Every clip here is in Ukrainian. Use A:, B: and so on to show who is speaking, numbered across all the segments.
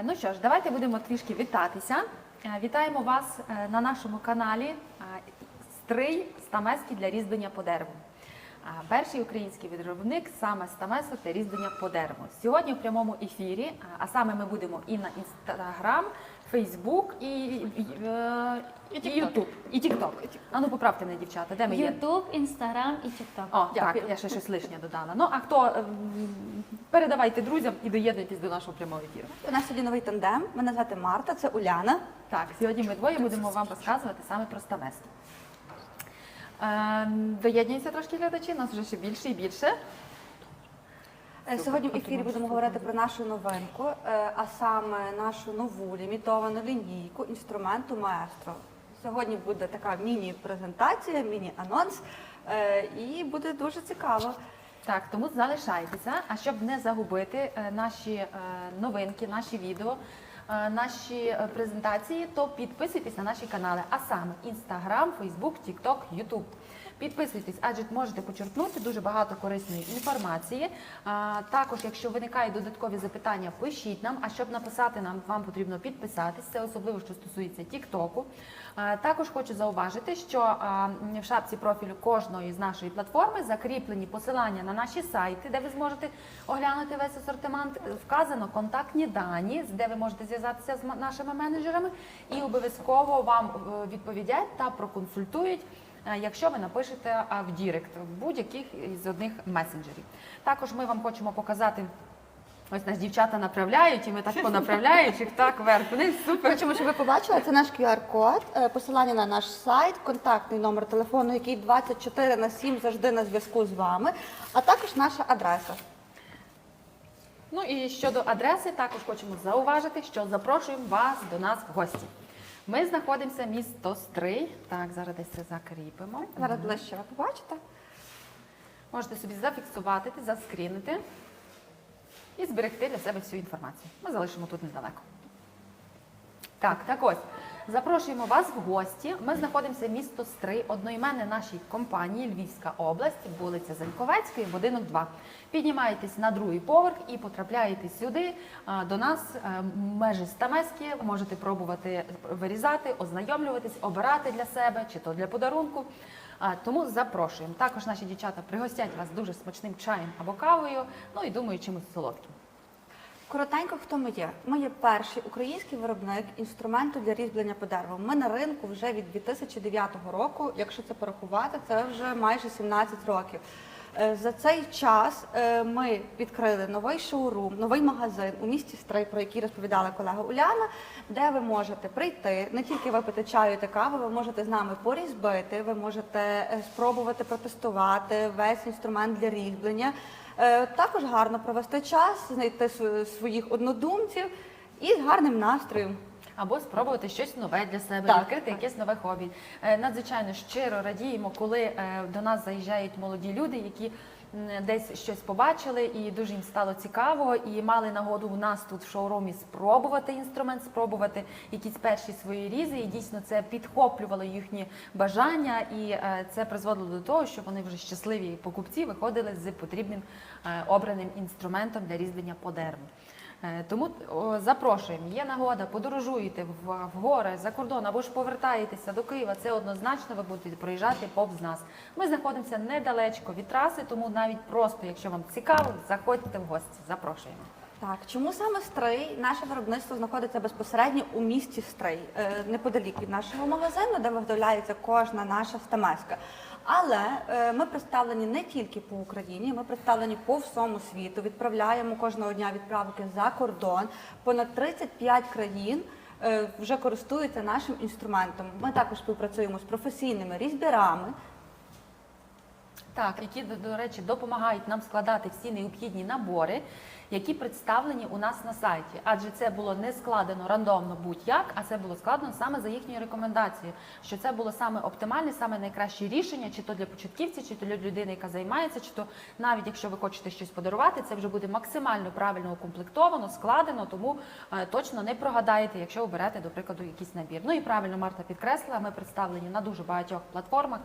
A: Ну що ж, давайте будемо трішки вітатися. Вітаємо вас на нашому каналі «Стрий стамески для різьблення по дереву». Перший український виробник саме стамесок для різьблення по дереву. Сьогодні в прямому ефірі, а саме ми будемо і на Інстаграм, Фейсбук, і Ютуб, і Тікток. А ну поправте мене, дівчата, де ми є?
B: Ютуб, Інстаграм і Тікток.
A: О, так, я ще щось лишнє додала. Ну, а хто, передавайте друзям і доєднуйтесь до нашого прямого ефіру.
C: У нас сьогодні новий тандем. Мене звати Марта, це Уляна.
A: Так, сьогодні ми двоє будемо вам розказувати саме про стамески. Доєднуються трошки глядачі, нас вже ще більше і більше.
C: Сьогодні в ефірі будемо говорити про нашу новинку, а саме нашу нову лімітовану лінійку інструменту Маестро. Сьогодні буде така міні-презентація, міні-анонс і буде дуже цікаво.
A: Так, тому залишайтеся, а щоб не загубити наші новинки, наші відео, наші презентації, то підписуйтесь на наші канали, а саме Instagram, Facebook, TikTok, YouTube. Підписуйтесь, адже можете почерпнути дуже багато корисної інформації. Також, якщо виникають додаткові запитання, пишіть нам, а щоб написати нам, вам потрібно підписатись, це особливо, що стосується Тіктоку. Також хочу зауважити, що в шапці профілю кожної з нашої платформи закріплені посилання на наші сайти, де ви зможете оглянути весь асортимент, вказано контактні дані, де ви можете зв'язатися з нашими менеджерами, і обов'язково вам відповідять та проконсультують, якщо ви напишете в Дірект, в будь-яких із одних месенджерів. Також ми вам хочемо показати, ось нас дівчата направляють, і ми так понаправляють їх так вверх-вниз, супер.
C: Хочемо, щоб ви побачили, це наш QR-код, посилання на наш сайт, контактний номер телефону, який 24/7 завжди на зв'язку з вами, а також наша адреса.
A: Ну і щодо адреси, також хочемо зауважити, що запрошуємо вас до нас в гості. Ми знаходимося місто Стрий. Так, зараз десь це закріпимо.
C: Зараз ближче ви побачите.
A: Можете собі зафіксувати, заскрінити і зберегти для себе всю інформацію. Ми залишимо тут недалеко. Так ось. Запрошуємо вас в гості. Ми знаходимося місто Стрий, одноіменне нашій компанії, Львівська область, вулиця Заньковецької, будинок 2. Піднімаєтесь на другий поверх і потрапляєте сюди, до нас, межі стамески, можете пробувати вирізати, ознайомлюватись, обирати для себе, чи то для подарунку. Тому запрошуємо. Також наші дівчата пригостять вас дуже смачним чаєм або кавою, ну і думаю, чимось солодким.
C: Коротенько, хто ми є? Ми є перший український виробник інструменту для різьблення по дереву. Ми на ринку вже від 2009 року, якщо це порахувати, це вже майже 17 років. За цей час ми відкрили новий шоурум, новий магазин у місті Стрий, про який розповідала колега Уляна, де ви можете прийти, не тільки випити чаю та каву, ви можете з нами порізьбити, ви можете спробувати протестувати весь інструмент для різьблення, також гарно провести час, знайти своїх однодумців і з гарним настроєм.
A: Або спробувати щось нове для себе, відкрити якесь нове хобі. Надзвичайно щиро радіємо, коли до нас заїжджають молоді люди, які десь щось побачили і дуже їм стало цікаво, і мали нагоду у нас тут в шоурумі спробувати інструмент, спробувати якісь перші свої різи, і дійсно це підхоплювало їхні бажання, і це призводило до того, що вони вже щасливі покупці виходили з потрібним обраним інструментом для різьблення по дереву. Тому запрошуємо, є нагода, подорожуєте в гори, за кордон, або ж повертаєтеся до Києва, це однозначно ви будете проїжджати повз нас. Ми знаходимося недалечко від траси, тому навіть просто, якщо вам цікаво, заходьте в гості, запрошуємо.
C: Так, чому саме Стрий? Наше виробництво знаходиться безпосередньо у місті Стрий, неподалік від нашого магазину, де виготовляється кожна наша стамеска. Але ми представлені не тільки по Україні, ми представлені по всьому світу, відправляємо кожного дня відправки за кордон. Понад 35 країн вже користуються нашим інструментом. Ми також співпрацюємо з професійними різьбярами.
A: Так, які, до речі, допомагають нам складати всі необхідні набори, які представлені у нас на сайті. Адже це було не складено рандомно будь-як, а це було складено саме за їхньою рекомендацією, що це було саме оптимальне, саме найкраще рішення, чи то для початківців, чи то для людини, яка займається, чи то навіть якщо ви хочете щось подарувати, це вже буде максимально правильно укомплектовано, складено, тому точно не прогадаєте, якщо ви берете, до прикладу, якийсь набір. Ну і правильно Марта підкреслила, ми представлені на дуже багатьох платформах,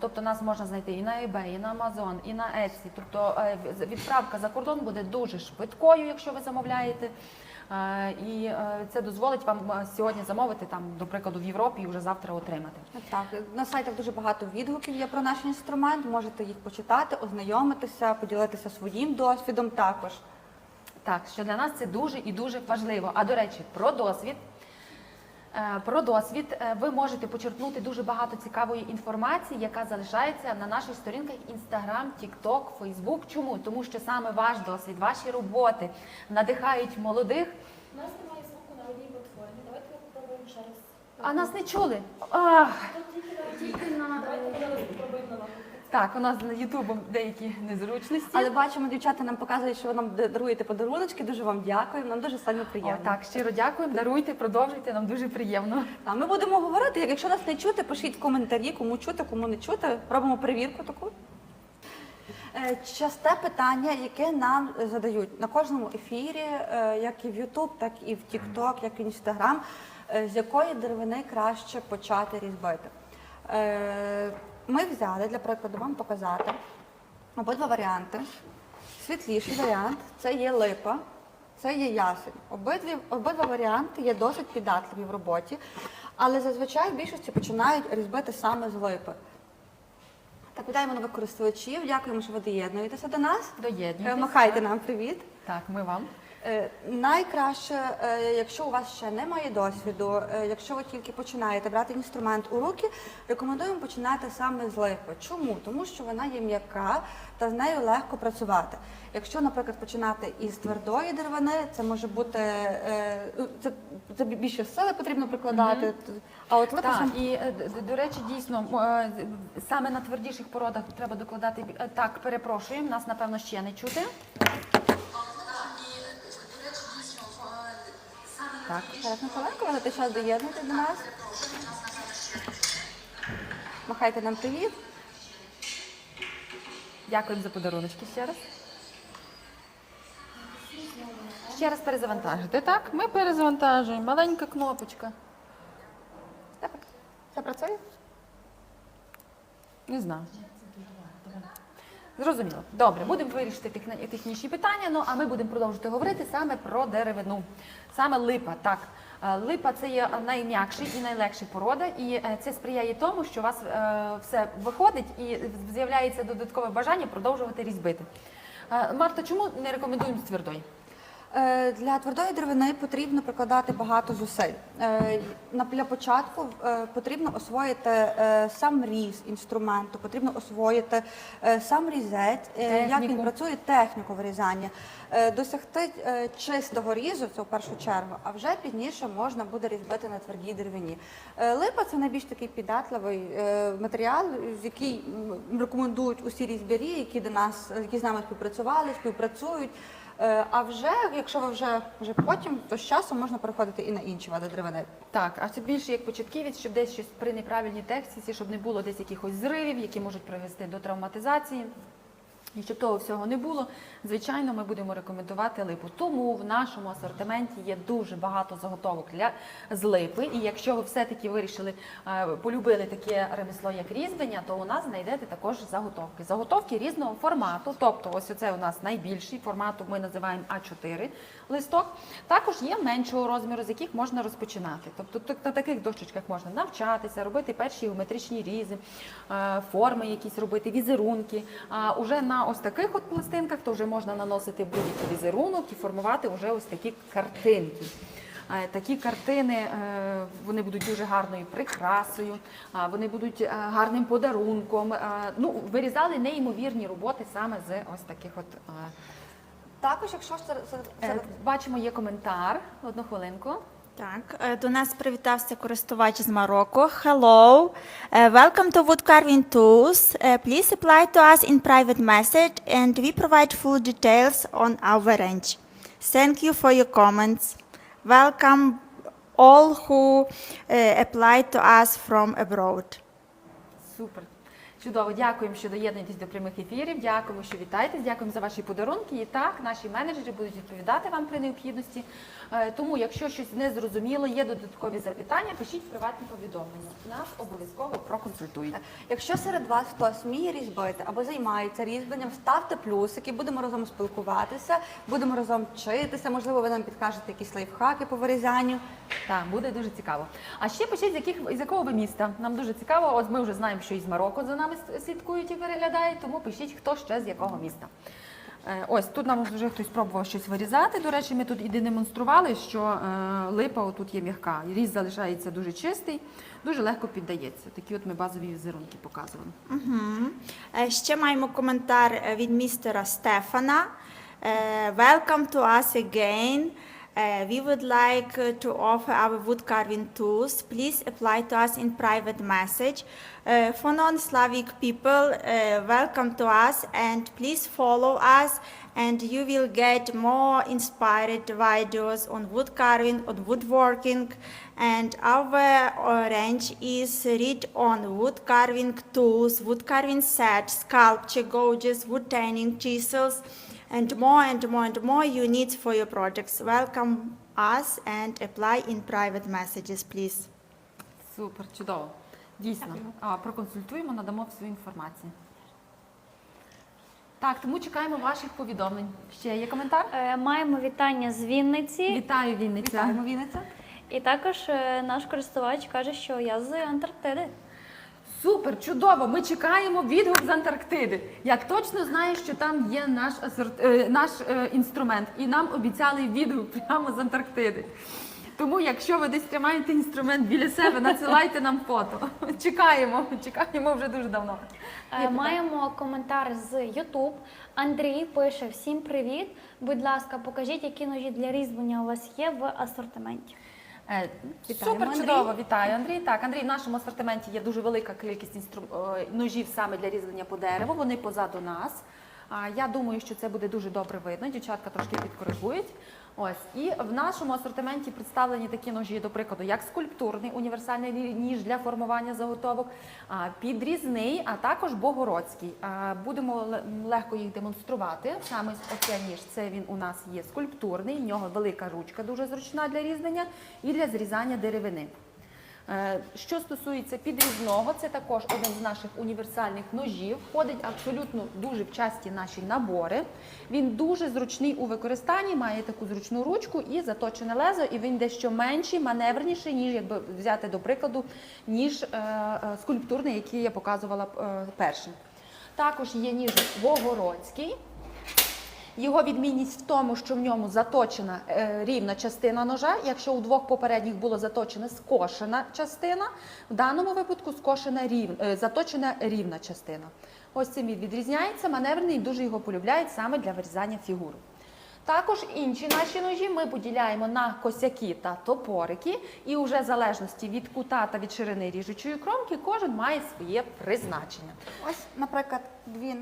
A: тобто нас можна знайти і на eBay, і на Amazon, і на Etsy, тобто відправка за кордон буде дуже швидко. швидкою, якщо ви замовляєте. І це дозволить вам сьогодні замовити, там, до прикладу, в Європі і вже завтра отримати.
C: Так, на сайтах дуже багато відгуків є про наш інструмент, можете їх почитати, ознайомитися, поділитися своїм досвідом також.
A: Так, що для нас це дуже і дуже важливо. А до речі, про досвід. Про досвід ви можете почерпнути дуже багато цікавої інформації, яка залишається на наших сторінках Instagram, TikTok, Facebook. Чому? Тому що саме ваш досвід, ваші роботи надихають молодих.
B: У нас немає звуку на одній платформі. Давайте попробуємо ще раз.
A: А нас не чули? Ах.
B: Тільки на давайте спробуємо на
A: Так, у нас з Ютубом деякі незручності.
C: Але бачимо, дівчата нам показують, що ви нам даруєте подаруночки, дуже вам дякуємо, нам дуже сильно приємно.
A: О, так, щиро дякуємо, даруйте, продовжуйте, нам дуже приємно.
C: А ми будемо говорити, якщо нас не чути, пишіть в коментарі, кому чути, кому не чути. Робимо перевірку таку. Часте питання, яке нам задають на кожному ефірі, як і в YouTube, так і в TikTok, як і в Instagram, з якої деревини краще почати різьбити. Ми взяли, для прикладу, вам показати обидва варіанти. Світліший варіант – це є липа, це є ясень. Обидва варіанти є досить піддатливі в роботі, але зазвичай в більшості починають різьбити саме з липи. Так, вітаємо нових користувачів, дякуємо, що ви доєднуєтеся до нас.
A: Доєднуйтесь.
C: Махайте нам привіт.
A: Так, ми вам.
C: Найкраще, якщо у вас ще немає досвіду, якщо ви тільки починаєте брати інструмент у руки, рекомендуємо починати саме з липи. Чому? Тому що вона є м'яка та з нею легко працювати. Якщо, наприклад, починати із твердої деревини, це може бути це більше сили потрібно прикладати. А от липа
A: Так, і до речі, дійсно, саме на твердіших породах треба докладати. Так, перепрошуємо, нас напевно ще не чути. Так.
C: Зараз на хвилинку, ви дайте час доєднути до нас. Махайте нам привіт.
A: Дякуємо за подаруночки ще раз. Ще раз перезавантажити. Так, ми перезавантажуємо. Маленька кнопочка.
C: Так, це працює?
A: Не знаю. Зрозуміло. Добре, будемо вирішити технічні питання, ну а ми будемо продовжувати говорити саме про деревину. Саме липа, так. Липа – це є найм'якша і найлегша порода, і це сприяє тому, що у вас все виходить і з'являється додаткове бажання продовжувати різьбити. Марта, чому не рекомендуємо з твердої?
C: Для твердої деревини потрібно прикладати багато зусиль. Для початку потрібно освоїти сам різ інструменту, потрібно освоїти сам різець, як він працює, техніку вирізання, досягти чистого різу, це в першу чергу, а вже пізніше можна буде різьбити на твердій деревині. Липа – це найбільш такий піддатливий матеріал, який рекомендують усі різьбярі, які з нами співпрацюють. А вже, якщо ви вже потім, то з часом можна переходити і на інші види деревини.
A: Так, а це більше як початківець, щоб десь щось при неправильній техніці, щоб не було десь якихось зривів, які можуть привести до травматизації. І щоб того всього не було, звичайно, ми будемо рекомендувати липу. Тому в нашому асортименті є дуже багато заготовок з липи. І якщо ви все-таки вирішили, полюбили таке ремесло, як різьблення, то у нас знайдете також заготовки. Заготовки різного формату, тобто ось оце у нас найбільший формату, ми називаємо А4 листок. Також є меншого розміру, з яких можна розпочинати. Тобто на таких дощечках можна навчатися, робити перші геометричні різи, форми якісь робити, візерунки. А уже на ось таких от пластинках то вже можна наносити будь-який візерунок і формувати вже ось такі картинки. Такі картини, вони будуть дуже гарною прикрасою, вони будуть гарним подарунком. Ну, вирізали неймовірні роботи саме з ось таких от.
C: Також, якщо
A: Бачимо, є коментар. Одну хвилинку.
D: Так, до нас привітався користувач з Марокко. Hello, welcome to Wood Carving Tools. Please apply to us in private message and we provide full details on our range. Thank you for your comments. Welcome all who applied to us from abroad.
A: Супер. Чудово, дякуємо, що доєднуєтесь до прямих ефірів. Дякуємо, що вітаєтесь. Дякуємо за ваші подарунки. І так, наші менеджери будуть відповідати вам при необхідності. Тому, якщо щось не зрозуміло, є додаткові запитання, пишіть приватні повідомлення. Нас обов'язково проконсультують.
C: Якщо серед вас хтось вміє різьбити або займається різьбленням, ставте плюсики, будемо разом спілкуватися, будемо разом вчитися, можливо, ви нам підкажете якісь лайфхаки по вирізанню.
A: Так, буде дуже цікаво. А ще пишіть, з якого ви міста. Нам дуже цікаво. От ми вже знаємо, що із Марокко за нами слідкують і переглядають, тому пишіть, хто ще з якого міста. Ось, тут нам вже хтось пробував щось вирізати. До речі, ми тут і демонстрували, що липа отут є м'яка. Різ залишається дуже чистий, дуже легко піддається. Такі от ми базові візерунки показували.
D: Ще маємо коментар від містера Стефана. Welcome to us again. We would like to offer our wood carving tools. Please apply to us in private message. For non-Slavic people, welcome to us and please follow us and you will get more inspired videos on wood carving, on woodworking, and our range is read on wood carving tools, wood carving sets, sculpture, gouges, wood tanning, chisels, and more and more and more you need for your projects. Welcome us and apply in private messages, please.
A: Супер, чудово. Дійсно. Проконсультуємо, надамо всю інформацію. Так, тому чекаємо ваших повідомлень. Ще є коментар?
B: Маємо вітання з Вінниці.
A: Вітаю, Вінниця.
C: Вітаємо, Вінниця.
B: І також наш користувач каже, що я з Антарктиди.
A: Супер, чудово! Ми чекаємо відгук з Антарктиди. Я точно знаю, що там є наш інструмент. І нам обіцяли відгук прямо з Антарктиди. Тому, якщо ви десь тримаєте інструмент біля себе, надсилайте нам фото. Чекаємо вже дуже давно.
B: Маємо коментар з YouTube. Андрій пише: всім привіт. Будь ласка, покажіть, які ножі для різьблення у вас є в асортименті.
A: Супер,
C: Андрій.
A: чудово, вітаю, Андрій. Так, Андрій, в нашому асортименті є дуже велика кількість ножів саме для різання по дереву, вони позаду нас. Я думаю, що це буде дуже добре видно, дівчатка трошки підкоригують. Ось. І в нашому асортименті представлені такі ножі, до прикладу, як скульптурний універсальний ніж для формування заготовок, підрізний, а також богородський. Будемо легко їх демонструвати. Саме оцей ніж, це він у нас є скульптурний, в нього велика ручка, дуже зручна для різання і для зрізання деревини. Що стосується підрізного, це також один з наших універсальних ножів, входить абсолютно дуже в часті наші набори. Він дуже зручний у використанні, має таку зручну ручку і заточене лезо, і він дещо менший, маневреніший, ніж, якби взяти до прикладу, ніж скульптурний, який я показувала першим. Також є ніж Богородський. Його відмінність в тому, що в ньому заточена рівна частина ножа. Якщо у двох попередніх було заточена скошена частина, в даному випадку заточена рівна частина. Ось цим він відрізняється, маневрений, і дуже його полюбляють саме для вирізання фігур. Також інші наші ножі ми поділяємо на косяки та топорики, і вже в залежності від кута та від ширини ріжучої кромки кожен має своє призначення.
C: Ось, наприклад, два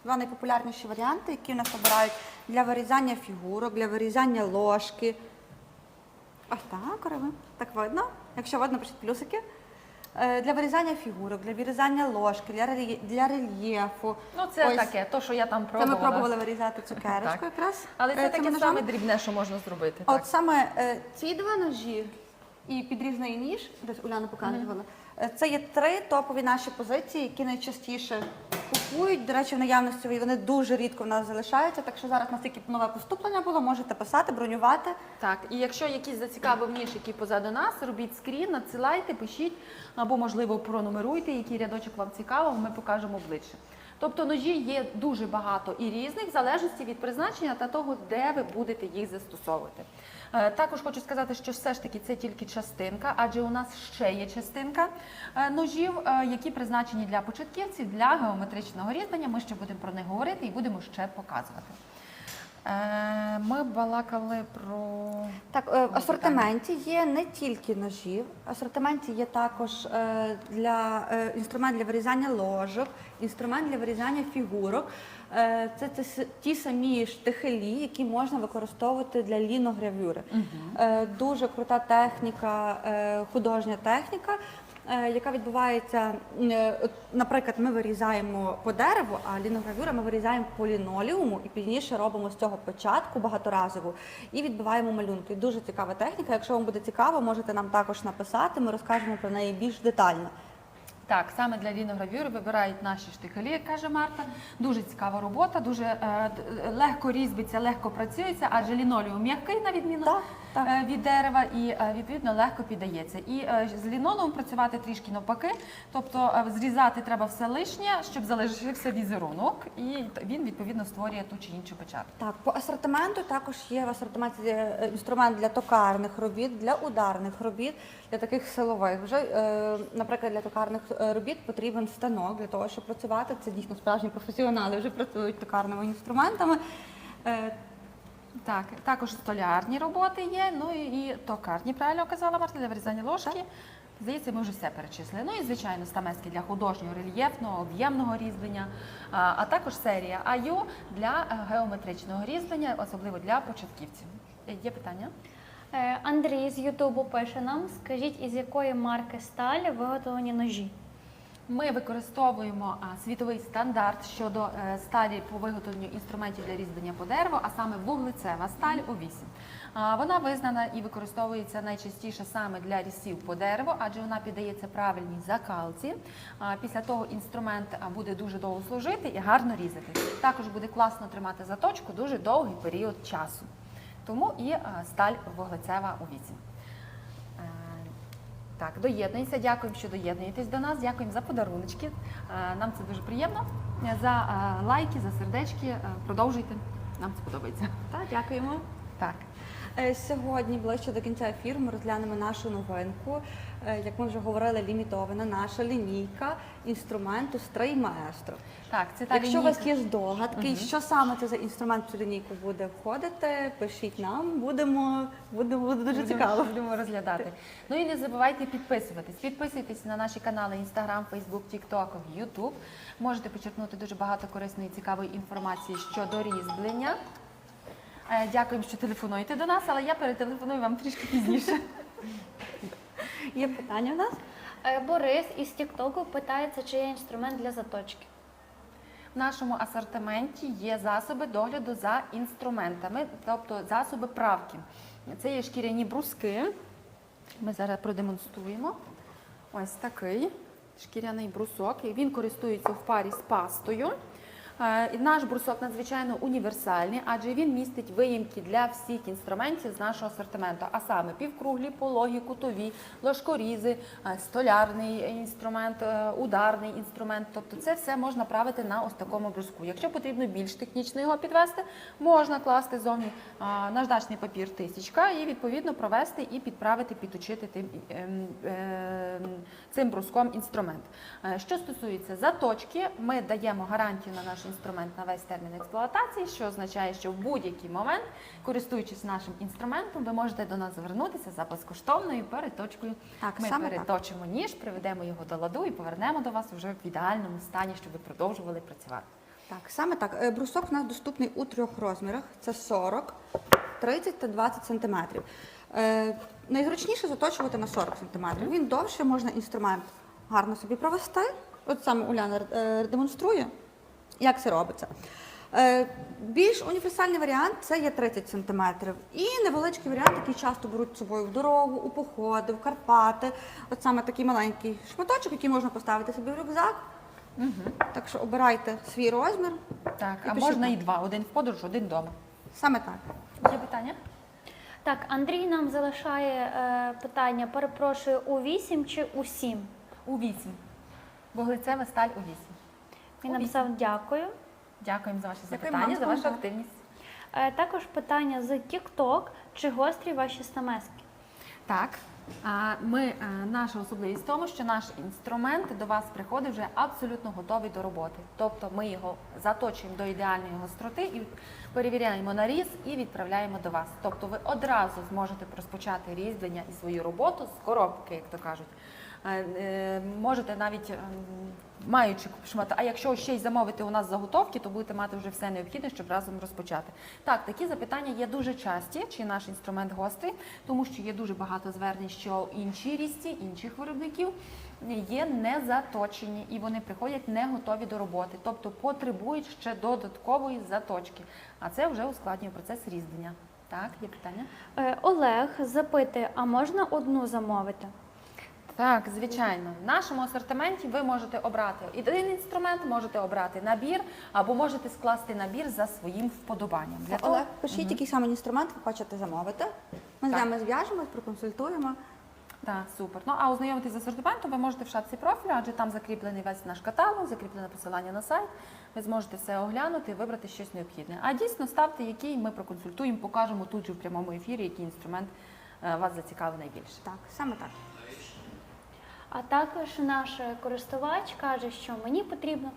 C: найпопулярніші варіанти, які в нас обирають для вирізання фігурок, для вирізання ложки. Ось так, Карина, так видно. Якщо видно, пишіть плюсики. Для вирізання фігурок, для вирізання ложки, для рельєфу.
A: Ну, це
C: Ось,
A: таке, то, що я там
C: Це
A: пробувала.
C: ми пробували вирізати цукерочку
A: Так.
C: якраз.
A: Але це таке
C: цими
A: саме
C: ножами.
A: дрібне, що можна зробити.
C: От
A: Так.
C: саме ці два ножі і підрізний ніж, десь Уляна показувала, це є три топові наші позиції, які найчастіше купують. До речі, в наявності вони дуже рідко в нас залишаються, так що зараз настільки нове поступлення було, можете писати, бронювати.
A: Так, і якщо якийсь зацікавив ніж, який позаду нас, робіть скрін, надсилайте, пишіть, або, можливо, пронумеруйте, який рядочок вам цікаво, ми покажемо ближче. Тобто ножі є дуже багато і різних, в залежності від призначення та того, де ви будете їх застосовувати. Також хочу сказати, що все ж таки це тільки частинка, адже у нас ще є частинка ножів, які призначені для початківців, для геометричного різання. Ми ще будемо про них говорити і будемо ще показувати. Ми балакали про...
C: Так, в асортименті є не тільки ножі, в асортименті є також інструмент для вирізання ложок, інструмент для вирізання фігурок. Це ті самі штихелі, які можна використовувати для ліногравюри. Дуже крута техніка, художня техніка. яка відбувається, наприклад, ми вирізаємо по дереву, а ліногравюра ми вирізаємо по лінолеуму і пізніше робимо з цього початку багаторазову і відбиваємо малюнки. Дуже цікава техніка. Якщо вам буде цікаво, можете нам також написати, ми розкажемо про неї більш детально.
A: Так, саме для ліногравюри вибирають наші штикелі, як каже Марта. Дуже цікава робота, дуже легко різьбиться, легко працюється, адже лінолеум м'який, на відміну від дерева, і відповідно легко піддається. І з лінолеумом працювати трішки навпаки, тобто зрізати треба все лишнє, щоб залишився візерунок, і він відповідно створює ту чи іншу печатку.
C: Так, по асортименту також є в асортименті інструмент для токарних робіт, для ударних робіт, для таких силових. Вже, наприклад, для токарних робіт потрібен станок для того, щоб працювати. Це дійсно справжні професіонали вже працюють токарними інструментами.
A: Так, також столярні роботи є, ну і токарні, правильно казала Марта, для вирізання ложки. Здається, ми вже все перечислили. Ну і, звичайно, стамески для художнього, рельєфного, об'ємного різьблення, а також серія АЮ для геометричного різьблення, особливо для початківців. Є питання?
B: Андрій з Ютубу пише нам, скажіть, із якої марки сталі виготовлені ножі?
A: Ми використовуємо світовий стандарт щодо сталі по виготовленню інструментів для різьблення по дереву, а саме вуглецева сталь У8. Вона визнана і використовується найчастіше саме для різців по дереву, адже вона піддається правильній закалці. Після того інструмент буде дуже довго служити і гарно різати. Також буде класно тримати заточку дуже довгий період часу. Тому і сталь вуглецева У8. Так, доєднуйтеся, дякуємо, що доєднуєтесь до нас, дякуємо за подаруночки. Нам це дуже приємно. За лайки, за сердечки. Продовжуйте, нам це подобається.
C: Так, дякуємо.
A: Так.
C: Сьогодні, ближче до кінця ефіру, ми розглянемо нашу новинку. Як ми вже говорили, лімітована наша лінійка інструменту Стрий Маестро.
A: Так, це та
C: Якщо у
A: лінійка.
C: вас є здогадки, що саме це за інструмент в цю лінійку буде входити, пишіть нам, буде дуже цікаво.
A: Будемо розглядати. Ну і не забувайте підписуватись. Підписуйтесь на наші канали Instagram, Facebook, TikTok, YouTube. Можете почерпнути дуже багато корисної і цікавої інформації щодо різьблення. Дякуємо, що телефонуєте до нас, але я перетелефоную вам трішки пізніше.
C: Є питання в нас?
B: Борис із Тіктоку питається, чи є інструмент для заточки.
A: В нашому асортименті є засоби догляду за інструментами, тобто засоби правки. Це є шкіряні бруски. Ми зараз продемонструємо. Ось такий шкіряний брусок. Він користується в парі з пастою. Наш брусок надзвичайно універсальний, адже він містить виїмки для всіх інструментів з нашого асортименту, а саме півкруглі, пологі, кутові, ложкорізи, столярний інструмент, ударний інструмент. Тобто це все можна правити на ось такому бруску. Якщо потрібно більш технічно його підвести, можна класти зовні наждачний папір 1000 і відповідно провести і підправити, підточити цим бруском інструмент. Що стосується заточки, ми даємо гарантію на наш інструмент на весь термін експлуатації, що означає, що в будь-який момент, користуючись нашим інструментом, ви можете до нас звернутися за безкоштовною переточкою.
C: Так,
A: ми
C: саме
A: переточимо ніж, приведемо його до ладу і повернемо до вас вже в ідеальному стані, щоб ви продовжували працювати.
C: Так, саме так. Брусок у нас доступний у 3 розмірах. Це 40, 30 та 20 сантиметрів. Найзручніше заточувати на 40 сантиметрів. Він довше, можна інструмент гарно собі провести. От саме Уляна демонструє, як це робиться. Більш універсальний варіант – це є 30 см. І невеличкий варіант, який часто беруть з собою в дорогу, у походи, в Карпати. От саме такий маленький шматочок, який можна поставити собі в рюкзак. Так що обирайте свій розмір.
A: Так,
C: І
A: а
C: пишіть
A: можна
C: нам.
A: і два, один в подорож, один вдома.
C: Саме так.
A: Є питання?
B: Так, Андрій нам залишає питання, перепрошую, У8 чи У7?
A: У8. Вуглецева сталь У8.
B: Він написав дякую.
A: Дякуємо за ваші
C: Дякуємо
A: запитання,
C: вам
A: за
C: за
A: вашу
C: коментар.
A: активність.
B: Також питання з TikTok, чи гострі ваші стамески?
A: Так, наша особливість в тому, що наш інструмент до вас приходить вже абсолютно готовий до роботи. Тобто ми його заточуємо до ідеальної гостроти і перевіряємо на різ і відправляємо до вас. Тобто ви одразу зможете розпочати різьблення і свою роботу з коробки, як то кажуть. Можете навіть маючи шмат, а якщо ще й замовити у нас заготовки, то будете мати вже все необхідне, щоб разом розпочати. Так, такі запитання є дуже часті, чи наш інструмент гострий, тому що є дуже багато звернень, що інші різці, інших виробників є не заточені і вони приходять не готові до роботи, тобто потребують ще додаткової заточки. А це вже ускладнює процес різьблення. Так, є питання?
B: Олег запитує, а можна одну замовити?
A: Так, звичайно. В нашому асортименті ви можете обрати один інструмент, можете обрати набір, або можете скласти набір за своїм вподобанням. Для того-
C: Олег, пишіть, який саме інструмент ви хочете замовити. Ми з
A: Так.
C: вами зв'яжемось, проконсультуємо.
A: Так, супер. Ну, а ознайомитись з асортиментом ви можете в шапці профілю, адже там закріплений весь наш каталог, закріплене посилання на сайт. Ви зможете все оглянути і вибрати щось необхідне. А дійсно ставте, який ми проконсультуємо, покажемо тут же в прямому ефірі, який інструмент вас зацікавив найбільше.
C: Так, саме так.
B: А також наш користувач каже, що мені потрібно.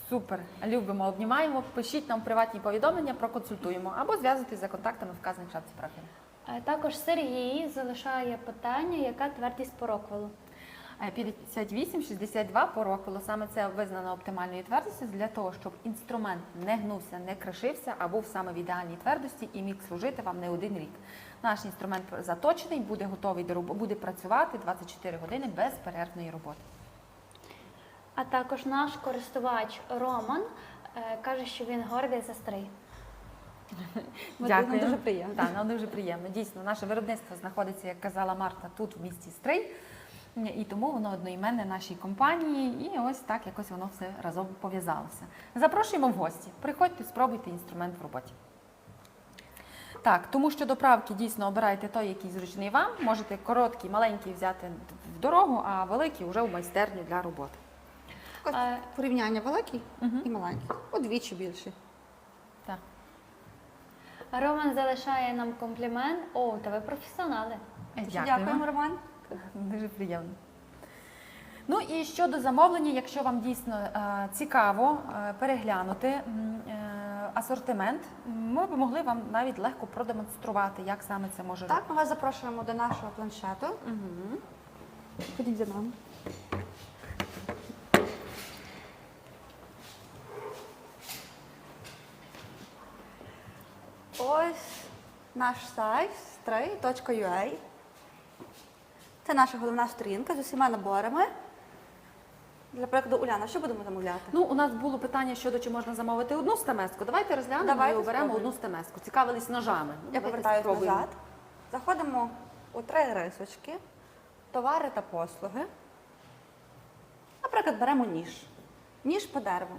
A: Супер, любимо, обнімаємо. Пишіть нам приватні повідомлення, проконсультуємо або зв'язуйтесь за контактами, вказаних в шапці профілю.
B: Також Сергій залишає питання, яка твердість по Роквеллу.
A: 58-62 по Роквеллу. Саме це визнано оптимальною твердістю для того, щоб інструмент не гнувся, не кришився, а був саме в ідеальній твердості і міг служити вам не один рік. Наш інструмент заточений, буде готовий до роботи, буде працювати 24 години без перервної роботи.
B: А також наш користувач Роман каже, що він гордий за стрий.
C: Нам дуже приємно.
A: Так, нам дуже приємно. Дійсно, наше виробництво знаходиться, як казала Марта, тут в місті Стрий. І тому воно одноіменне нашій компанії, і ось так якось воно все разом пов'язалося. Запрошуємо в гості. Приходьте, спробуйте інструмент в роботі. Так, тому що до правки дійсно обирайте той, який зручний вам. Можете короткий, маленький взяти в дорогу, а великий вже в майстерню для роботи.
C: Ось порівняння великий
A: Мгм.
C: і маленький. Удвічі більший.
A: Так.
B: Роман залишає нам комплімент. О, та ви професіонали.
C: Дякуємо, Роман.
A: Дуже приємно. Ну і щодо замовлення, якщо вам дійсно цікаво переглянути асортимент, ми б могли вам навіть легко продемонструвати, як саме це може
C: Так, ми вас запрошуємо до нашого планшету.
A: Угу.
C: Ходіть за нами. Ось наш сайт stray.ua. Це наша головна сторінка з усіма наборами. Для прикладу, Уляна, що будемо замовляти?
A: Ну, у нас було питання щодо, чи можна замовити одну стамеску. Давайте розглянемо
C: Давайте
A: і оберемо
C: спробуємо.
A: одну стамеску. Цікавились ножами.
C: Я
A: Давайте
C: повертаюся
A: спробуємо.
C: назад. Заходимо у 3 рисочки, товари та послуги. Наприклад, беремо ніж. Ніж по дереву.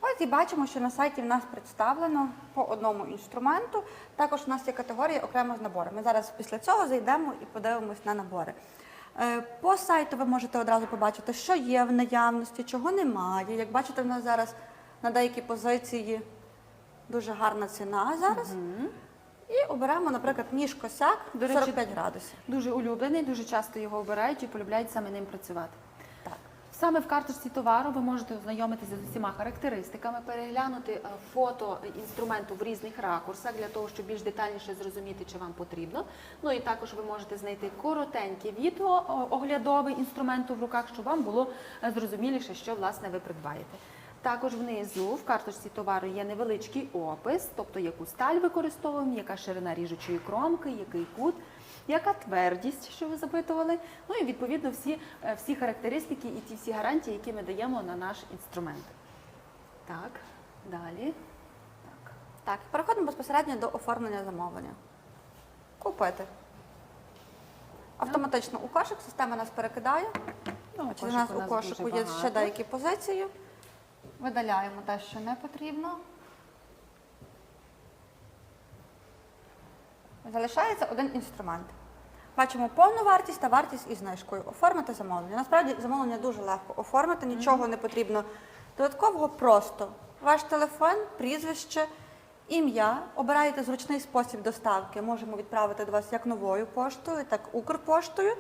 C: Ось і бачимо, що на сайті в нас представлено по одному інструменту. Також у нас є категорія окремо з наборами. Зараз після цього зайдемо і подивимось на набори. По сайту ви можете одразу побачити, що є в наявності, чого немає. Як бачите, в нас зараз на деякі позиції дуже гарна ціна зараз. І оберемо, наприклад, ніж косяк
A: До речі,
C: 45 градусів.
A: Дуже улюблений, дуже часто його обирають і полюбляють саме ним працювати.
C: Так.
A: Саме в карточці товару ви можете ознайомитися з усіма характеристиками, переглянути фото інструменту в різних ракурсах для того, щоб більш детальніше зрозуміти, чи вам потрібно. Ну і також ви можете знайти коротеньке відео оглядове інструменту в руках, щоб вам було зрозуміліше, що власне ви придбаєте. Також внизу в карточці товару є невеличкий опис, тобто яку сталь використовуємо, яка ширина ріжучої кромки, який кут, яка твердість, що ви запитували, ну і відповідно всі характеристики і ті всі гарантії, які ми даємо на наш інструмент. Так, далі. Так.
C: Так, переходимо безпосередньо до оформлення замовлення. Купити. Автоматично у кошик система нас перекидає.
A: Ну,
C: У нас у
A: дуже
C: кошику є
A: багато.
C: ще деякі позиції. Видаляємо те, що не потрібно. Залишається один інструмент. Бачимо повну вартість та вартість із знижкою. Оформити замовлення. Насправді замовлення дуже легко оформити, нічого не потрібно додаткового, просто ваш телефон, прізвище, ім'я. Обираєте зручний спосіб доставки. Можемо відправити до вас як новою поштою, так і Укрпоштою.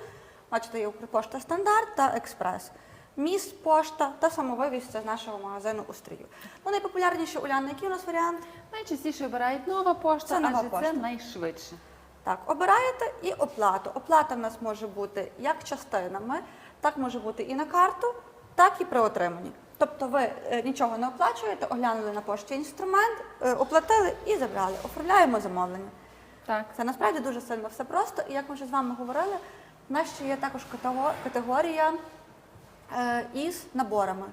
C: Бачите, є Укрпошта стандарт та експрес. Міст, пошта та самовивіз – це з нашого магазину у Стрию. Ну, найпопулярніше, Уляна, який у нас варіант?
A: Найчастіше обирають нова пошта,
C: Це нова
A: адже це
C: пошта.
A: найшвидше.
C: Так, обираєте і оплату. Оплата в нас може бути як частинами, так може бути і на карту, так і при отриманні. Тобто ви нічого не оплачуєте, оглянули на пошті інструмент, оплатили і забрали. Оформляємо замовлення.
A: Так.
C: Це насправді дуже сильно все просто. І як ми вже з вами говорили, в нас ще є також категорія із наборами.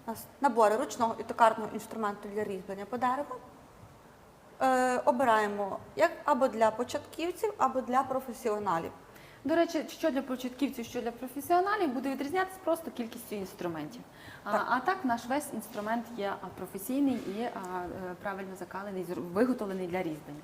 C: У нас набори ручного і токарного інструменту для різьблення по дереву. Обираємо як або для початківців, або для професіоналів.
A: До речі, що для початківців, що для професіоналів, буде відрізнятися просто кількістю інструментів. А так наш весь інструмент є професійний і правильно закалений, виготовлений для різьблення.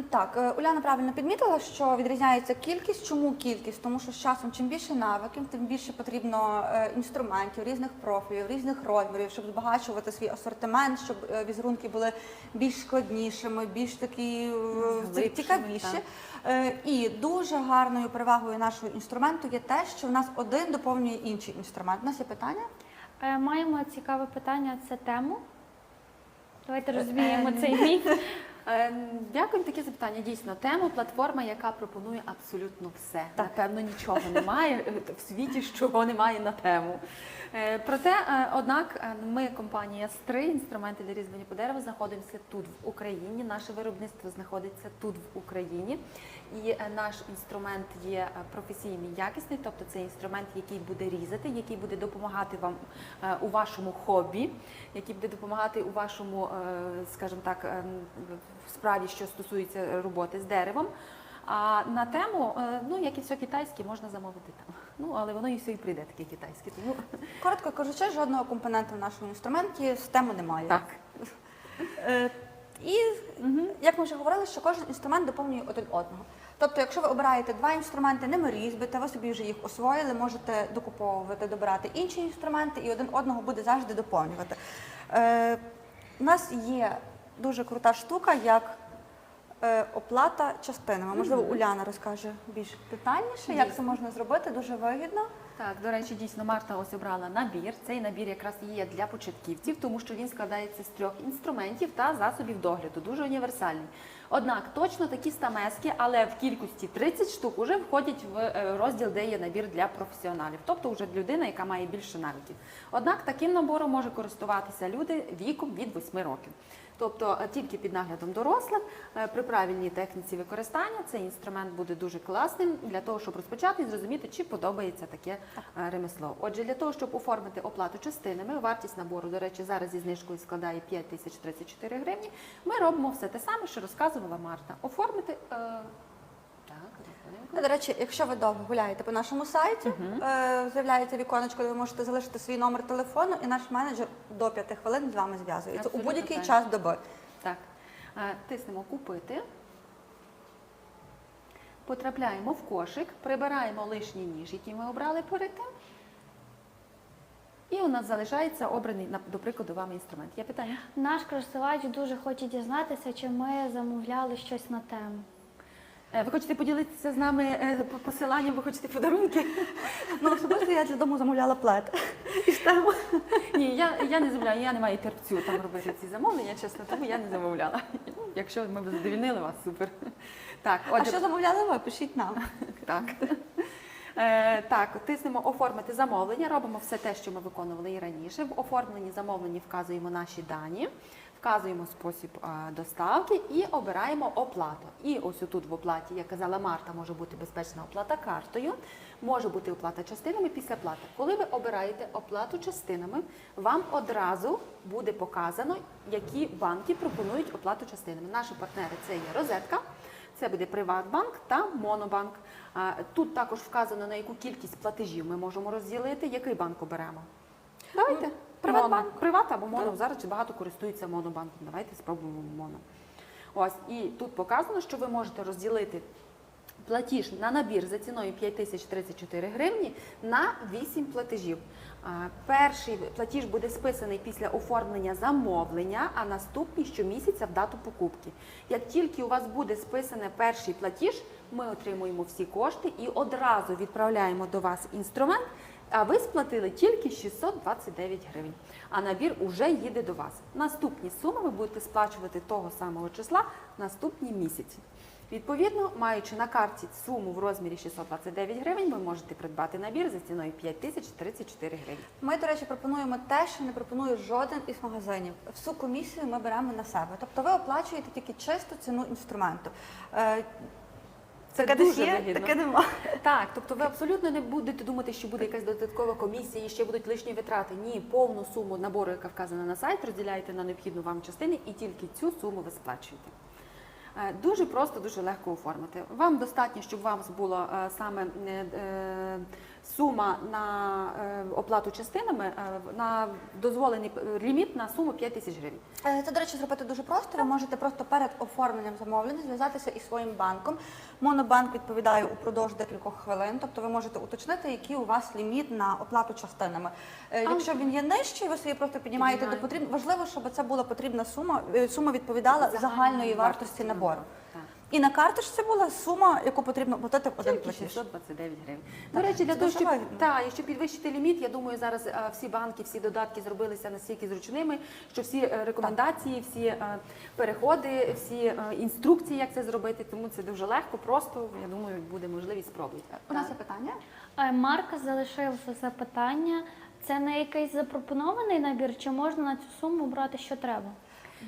C: Так, Уляна правильно підмітила, що відрізняється кількість. Чому кількість? Тому що з часом, чим більше навиків, тим більше потрібно інструментів, різних профілів, різних розмірів, щоб збагачувати свій асортимент, щоб візерунки були більш складнішими, більш такі
A: Глибшими,
C: цікавіші. І дуже гарною перевагою нашого інструменту є те, що в нас один доповнює інший інструмент. У нас є питання?
B: Маємо цікаве питання, це тему. Давайте розвіємо цей міф.
A: Дякую, таке запитання. Дійсно, тема платформа, яка пропонує абсолютно все. Напевно, нічого немає в світі, чого немає на тему. Проте, однак, ми, компанія Стри, інструменти для різьблення по дереву, знаходимося тут в Україні. Наше виробництво знаходиться тут в Україні. І наш інструмент є професійний, якісний, тобто це інструмент, який буде різати, який буде допомагати вам у вашому хобі, який буде допомагати у вашому, скажімо так, справі, що стосується роботи з деревом. А на тему, як і все китайське, можна замовити там. Але воно і все і прийде таке китайське. Тому...
C: Коротко кажучи, жодного компонента в нашому інструменті з теми немає.
A: Так.
C: І, як ми вже говорили, що кожен інструмент доповнює один одного. Тобто, якщо ви обираєте два інструменти, ними різьбите, ви собі вже їх освоїли, можете докуповувати, добирати інші інструменти і один одного буде завжди доповнювати. У нас є дуже крута штука, як оплата частинами. Можливо, Уляна розкаже більш детальніше, як це можна зробити, дуже вигідно.
A: Так, до речі, дійсно, Марта ось обрала набір. Цей набір якраз є для початківців, тому що він складається з 3 інструментів та засобів догляду, дуже універсальний. Однак, точно такі стамески, але в кількості 30 штук вже входять в розділ, де є набір для професіоналів, тобто вже людина, яка має більше навиків. Однак, таким набором може користуватися люди віком від 8 років. Тобто тільки під наглядом дорослих, при правильній техніці використання цей інструмент буде дуже класним для того, щоб розпочати і зрозуміти, чи подобається таке ремесло. Отже, для того, щоб оформити оплату частинами, вартість набору, до речі, зараз зі знижкою складає 5034 гривні, ми робимо все те саме, що розказувала Марта. Оформити...
C: До речі, якщо ви довго гуляєте по нашому сайті, з'являється віконечко, де ви можете залишити свій номер телефону, і наш менеджер до 5 хвилин з вами зв'язується у будь-який час доби.
A: Так. Тиснемо «Купити», потрапляємо в кошик, прибираємо лишній ніж, який ми обрали перед тим, і у нас залишається обраний, до прикладу, вами інструмент. Є питання?
B: Наш користувач дуже хоче дізнатися, чи ми замовляли щось на тему.
A: Ви хочете поділитися з нами посиланням, ви хочете подарунки?
C: Особисто я для дому замовляла плед.
A: Ні, я не замовляю, я не маю терпцю там робити ці замовлення, чесно, тому я не замовляла. Якщо ми б задовільнили вас, супер. Так,
C: А що замовляли ви? Пишіть нам.
A: Так. Так, тиснемо «Оформити замовлення», робимо все те, що ми виконували і раніше. В оформленні замовлення вказуємо наші дані, вказуємо спосіб доставки і обираємо оплату. І ось тут в оплаті, як казала Марта, може бути безпечна оплата картою, може бути оплата частинами після плати. Коли ви обираєте оплату частинами, вам одразу буде показано, які банки пропонують оплату частинами. Наші партнери – це є «Розетка», це буде «Приватбанк» та «Монобанк». Тут також вказано, на яку кількість платежів ми можемо розділити. Який банк оберемо? Давайте.
C: «Приватбанк».
A: Приват або «Моно». Зараз багато користуються «Монобанком». Давайте спробуємо «Моно». Ось, і тут показано, що ви можете розділити платіж на набір за ціною 5034 гривні на 8 платежів. Перший платіж буде списаний після оформлення замовлення, а наступний щомісяця в дату покупки. Як тільки у вас буде списаний перший платіж, ми отримуємо всі кошти і одразу відправляємо до вас інструмент А ви сплатили тільки 629 гривень, а набір уже їде до вас. Наступні суми ви будете сплачувати того самого числа наступні місяці. Відповідно, маючи на карті суму в розмірі 629 гривень, ви можете придбати набір за ціною 5034 гривні.
C: Ми, до речі, пропонуємо те, що не пропонує жоден із магазинів. Всю комісію ми беремо на себе. Тобто ви оплачуєте тільки чисту ціну інструменту.
A: Це
C: таке
A: дуже
C: десь є,
A: вигідно.
C: таке нема.
A: Так, тобто ви абсолютно не будете думати, що буде якась додаткова комісія і ще будуть лишні витрати. Ні, повну суму набору, яка вказана на сайт, розділяєте на необхідну вам частини і тільки цю суму ви сплачуєте. Дуже просто, дуже легко оформити. Вам достатньо, щоб у вас була саме сума на оплату частинами, на дозволений ліміт на суму 5 тисяч гривень.
C: Це, до речі, зробити дуже просто. Ви можете просто перед оформленням замовлення зв'язатися із своїм банком. Монобанк відповідає упродовж декількох хвилин, тобто ви можете уточнити, який у вас ліміт на оплату частинами. Якщо він є нижчий, ви собі просто піднімаєте до потрібного. Важливо, щоб це була потрібна сума, сума відповідала загальної вартості набору.
A: Так.
C: І на карточці була сума, яку потрібно платити в один
A: Тільки
C: платіж.
A: 629 гривень.
C: Так,
A: До речі, для
C: це
A: того,
C: дуже
A: щоб,
C: вигідно.
A: якщо підвищити ліміт, я думаю, зараз всі банки, всі додатки зробилися настільки зручними, що всі рекомендації, всі переходи, всі інструкції, як це зробити, тому це дуже легко, просто, я думаю, буде можливість спробувати.
C: У нас є питання?
B: Марк залишив запитання. Це не якийсь запропонований набір, чи можна на цю суму брати, що треба?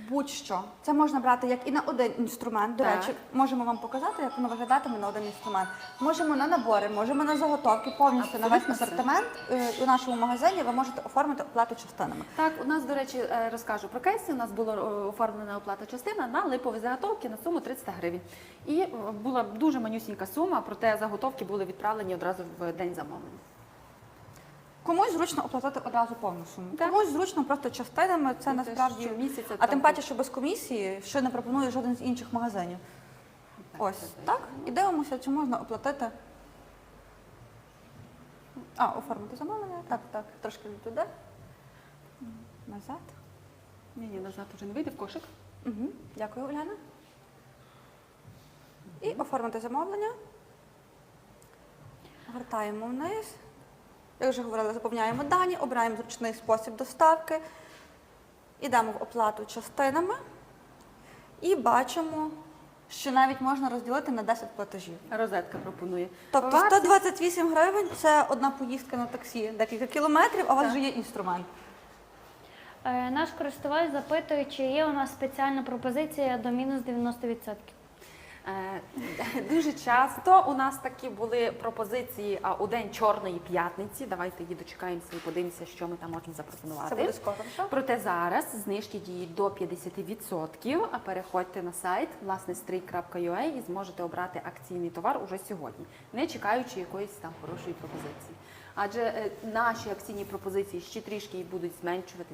C: Будь-що. Це можна брати як і на один інструмент. До
A: Так.
C: речі, можемо вам показати, як воно виглядатиме на один інструмент. Можемо на набори, можемо на заготовки, повністю на весь
A: Абсолютно все.
C: асортимент. У нашому магазині ви можете оформити оплату частинами.
A: Так, у нас, до речі, розкажу про кейси. У нас була оформлена оплата частина на липові заготовки на суму 300 гривень. І була дуже манюсінька сума, проте заготовки були відправлені одразу в день замовлення.
C: Комусь зручно оплатити одразу повну суму.
A: Так.
C: Комусь зручно просто частинами. Це
A: Це
C: насправді
A: щомісяця,
C: а тим
A: так.
C: паче, що без комісії, що не пропонує жоден з інших магазинів. Ось
A: це
C: так. І дивимося, чи можна оплатити. Оформити замовлення. Так, трошки туди. Назад.
A: Ні, назад уже не вийде в кошик.
C: Угу. Дякую, Уляна. І оформити замовлення. Гортаємо вниз. Як вже говорила, заповняємо дані, обираємо зручний спосіб доставки. Ідемо в оплату частинами. І бачимо, що навіть можна розділити на 10 платежів.
A: Розетка пропонує.
C: Тобто
A: Вартість-
C: 128 гривень – це одна поїздка на таксі, декілька кілометрів, а у вас
A: Так.
C: вже є інструмент.
B: Наш користувач запитує, чи є у нас спеціальна пропозиція до мінус 90%.
A: Дуже часто у нас такі були пропозиції у день Чорної п'ятниці. Давайте її дочекаємося і подивимося, що ми там можемо запропонувати.
C: Це буде скоро. Що?
A: Проте зараз знижки діють до 50%, а переходьте на сайт власне.strik.ua і зможете обрати акційний товар уже сьогодні, не чекаючи якоїсь там хорошої пропозиції. Адже наші акційні пропозиції ще трішки і будуть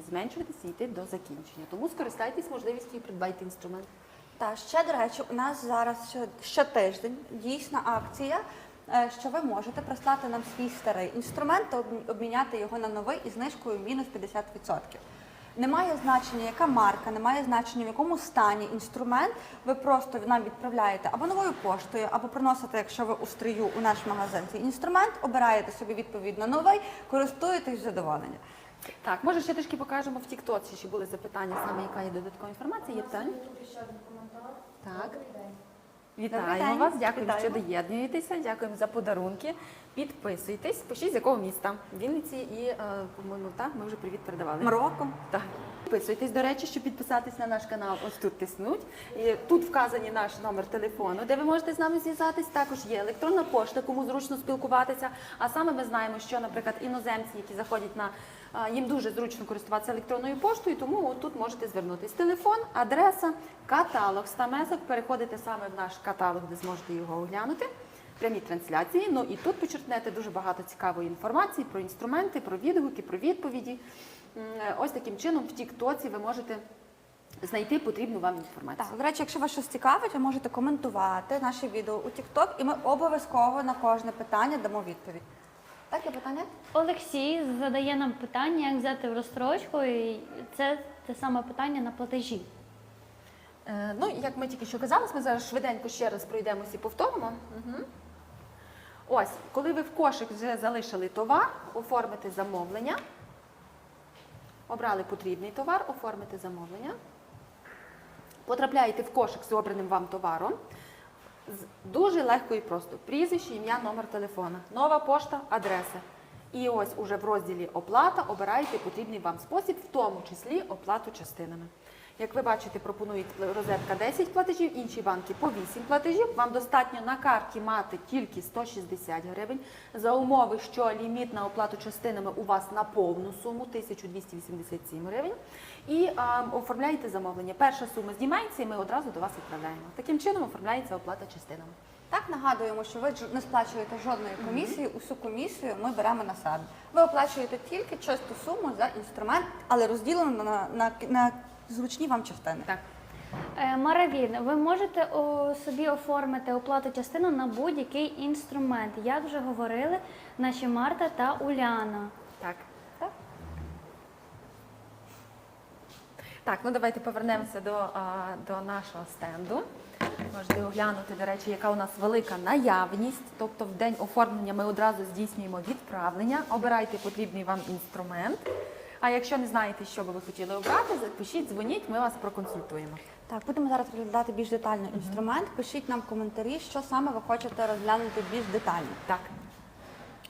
A: зменшуватися і йти до закінчення. Тому скористайтесь можливістю і придбайте інструмент.
C: Так, ще, до речі, у нас зараз щотиждень дійсна акція, що ви можете прислати нам свій старий інструмент та обміняти його на новий із знижкою мінус 50%. Немає значення, яка марка, немає значення, в якому стані інструмент. Ви просто нам відправляєте або новою поштою, або приносите, якщо ви у стрію, у наш магазин цей інструмент, обираєте собі відповідно новий, користуєтесь задоволення.
A: Так, може ще трішки покажемо в Тіктоці, ще були запитання, саме яка є додаткова інформація. Є питання? Так.
C: Добрий
A: Вітаємо
C: день.
A: вас, дякуємо,
C: Вітаємо.
A: що доєднуєтеся, дякуємо за подарунки. Підписуйтесь, пишіть з якого міста. Вінниці і, по-моєму, так, ми вже привіт передавали.
C: Марокко.
A: Так. Підписуйтесь, до речі, щоб підписатись на наш канал, ось тут тиснуть. І тут вказаний наш номер телефону, де ви можете з нами зв'язатись. Також є електронна пошта, кому зручно спілкуватися. А саме ми знаємо, що, наприклад, іноземці, які заходять їм дуже зручно користуватися електронною поштою, тому тут можете звернутися. Телефон, адреса, каталог стамесок. Переходите саме в наш каталог, де зможете його оглянути. Прямі трансляції. Ну і тут почерпнете дуже багато цікавої інформації про інструменти, про відгуки, про відповіді. Ось таким чином в Тіктоці ви можете знайти потрібну вам інформацію.
C: Так, до речі, якщо вас щось цікавить, ви можете коментувати наші відео у TikTok, і ми обов'язково на кожне питання дамо відповідь. Так, є питання?
B: Олексій задає нам питання, як взяти в розстрочку, і це те саме питання на платежі.
A: Ну, як ми тільки що казали, ми зараз швиденько ще раз пройдемося і повторимо. Ось, коли ви в кошик вже залишили товар, оформите замовлення. Обрали потрібний товар, оформите замовлення. Потрапляєте в кошик з обраним вам товаром. Дуже легко і просто. Прізвище, ім'я, номер телефона, нова пошта, адреса. І ось уже в розділі «Оплата» обираєте потрібний вам спосіб, в тому числі оплату частинами. Як ви бачите, пропонують розетка 10 платежів, інші банки по 8 платежів. Вам достатньо на карті мати тільки 160 гривень, за умови, що ліміт на оплату частинами у вас на повну суму 1287 гривень. І оформляєте замовлення. Перша сума знімається і ми одразу до вас відправляємо. Таким чином оформляється оплата частинами.
C: Так, нагадуємо, що ви не сплачуєте жодної комісії, усю комісію ми беремо на себе. Ви оплачуєте тільки чисту суму за інструмент, але розділено на зручні вам частини.
A: Так.
B: Маравін, ви можете собі оформити оплату частину на будь-який інструмент, як вже говорили наші Марта та Уляна.
A: Так. Так, ну давайте повернемося до нашого стенду. Можете оглянути, до речі, яка у нас велика наявність. Тобто в день оформлення ми одразу здійснюємо відправлення. Обирайте потрібний вам інструмент. А якщо не знаєте, що би ви хотіли обрати, пишіть, дзвоніть, ми вас проконсультуємо.
C: Так, будемо зараз розглядати більш детально інструмент. Пишіть нам коментарі, що саме ви хочете розглянути більш детально.
A: Так.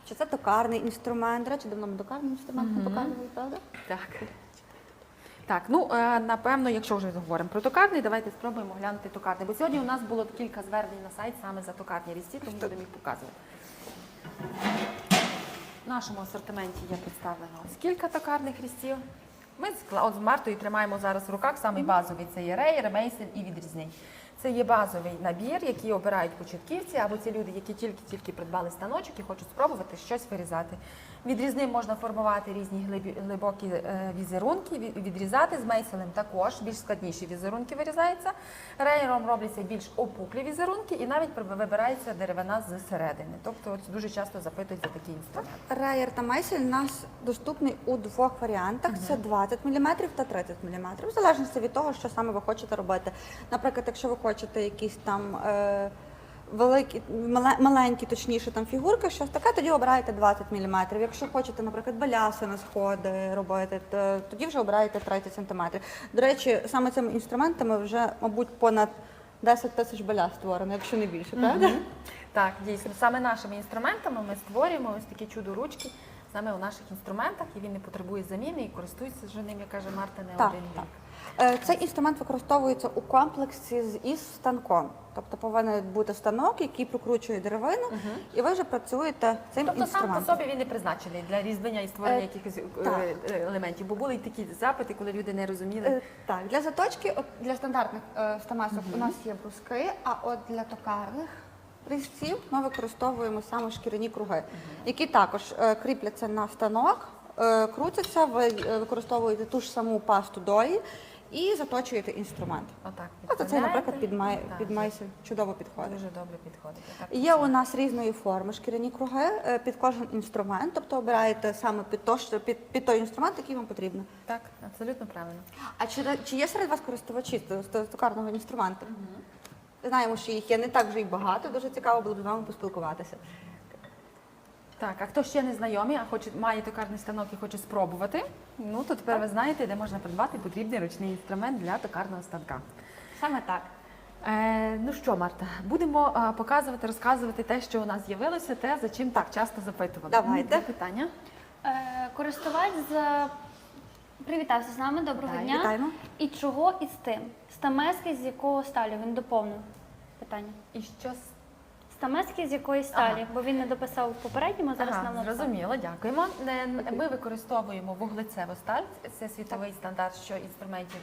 C: Чи це токарний інструмент? До речі, давно ми токарний інструмент не показували, правда?
A: Так. Так, ну, напевно, якщо вже говоримо про токарний, давайте спробуємо глянути токарний. Бо сьогодні у нас було кілька звернень на сайт саме за токарні різці, тому будемо їх показувати. В нашому асортименті є представлено ось кілька токарних різців. Ми з Мартою тримаємо зараз в руках самий базовий. Це є рейер, мейсель і відрізний. Це є базовий набір, який обирають початківці або ті люди, які тільки придбали станочок і хочуть спробувати щось вирізати. Відрізним можна формувати різні глибокі візерунки, відрізати з мейселем також, більш складніші візерунки вирізаються. Рейером робляться більш опуклі візерунки і навіть вибирається деревина з середини. Тобто от дуже часто запитують за такий інструмент.
C: Реєр та мейсель у нас доступний у двох варіантах. Це 20 мм та 30 мм. В залежності від того, що саме ви хочете робити. Наприклад, якщо ви хочете якісь там великі, маленькі, точніше, там фігурки, щось таке, тоді обираєте 20 мм. Якщо хочете, наприклад, баляси на сходи робити, то тоді вже обираєте 30 см. До речі, саме цими інструментами вже, мабуть, понад 10 тисяч баляс створено, якщо не більше, правда?
A: Так, дійсно. Саме нашими інструментами ми створюємо ось такі чудо-ручки саме у наших інструментах, і він не потребує заміни, і користується вже ним, як каже Марта, не
C: Так,
A: один рік.
C: так. Цей інструмент використовується у комплексі із станком. Тобто повинен бути станок, який прокручує деревину, і ви вже працюєте цим
A: Тобто сам
C: інструментом.
A: по собі він не призначений для різьблення і створення якихось
C: так.
A: елементів, бо були й такі запити, коли люди не розуміли.
C: Так, для заточки, от для стандартних стамесок у нас є бруски, а от для токарних різців ми використовуємо саме шкіряні круги, які також кріпляться на станок, крутяться, ви використовуєте ту ж саму пасту долі і заточуєте інструмент.
A: Отак.
C: От це, наприклад,
A: відправляєте.
C: під мейсель чудово підходить.
A: Дуже добре підходить. Так.
C: Є у нас різної форми шкіряні круги під кожен інструмент, тобто обираєте саме під той інструмент, який вам потрібен.
A: Так, абсолютно правильно.
C: А чи є серед вас користувачі з токарного інструменту? Знаємо, що їх є не так вже й багато, дуже цікаво було б з вами поспілкуватися.
A: Так, а хто ще не знайомий, а має токарний станок і хоче спробувати, ну то тепер ви знаєте, де можна придбати потрібний ручний інструмент для токарного станка.
C: Саме так.
A: Ну що, Марта, будемо показувати, розказувати те, що у нас з'явилося, те, за чим так часто запитували.
C: Давайте.
A: Є питання?
B: Користувач привітався з нами, доброго
C: Так,
B: дня.
C: вітаємо.
B: І чого із тим? Стамески з якого сталі? Він доповнив питання.
A: І що
B: Стамески з якої сталі?
A: Ага.
B: Бо він не дописав в попередньому, зараз нам написав.
A: зрозуміло, дякуємо. Ми використовуємо вуглецеву сталь, це світовий стандарт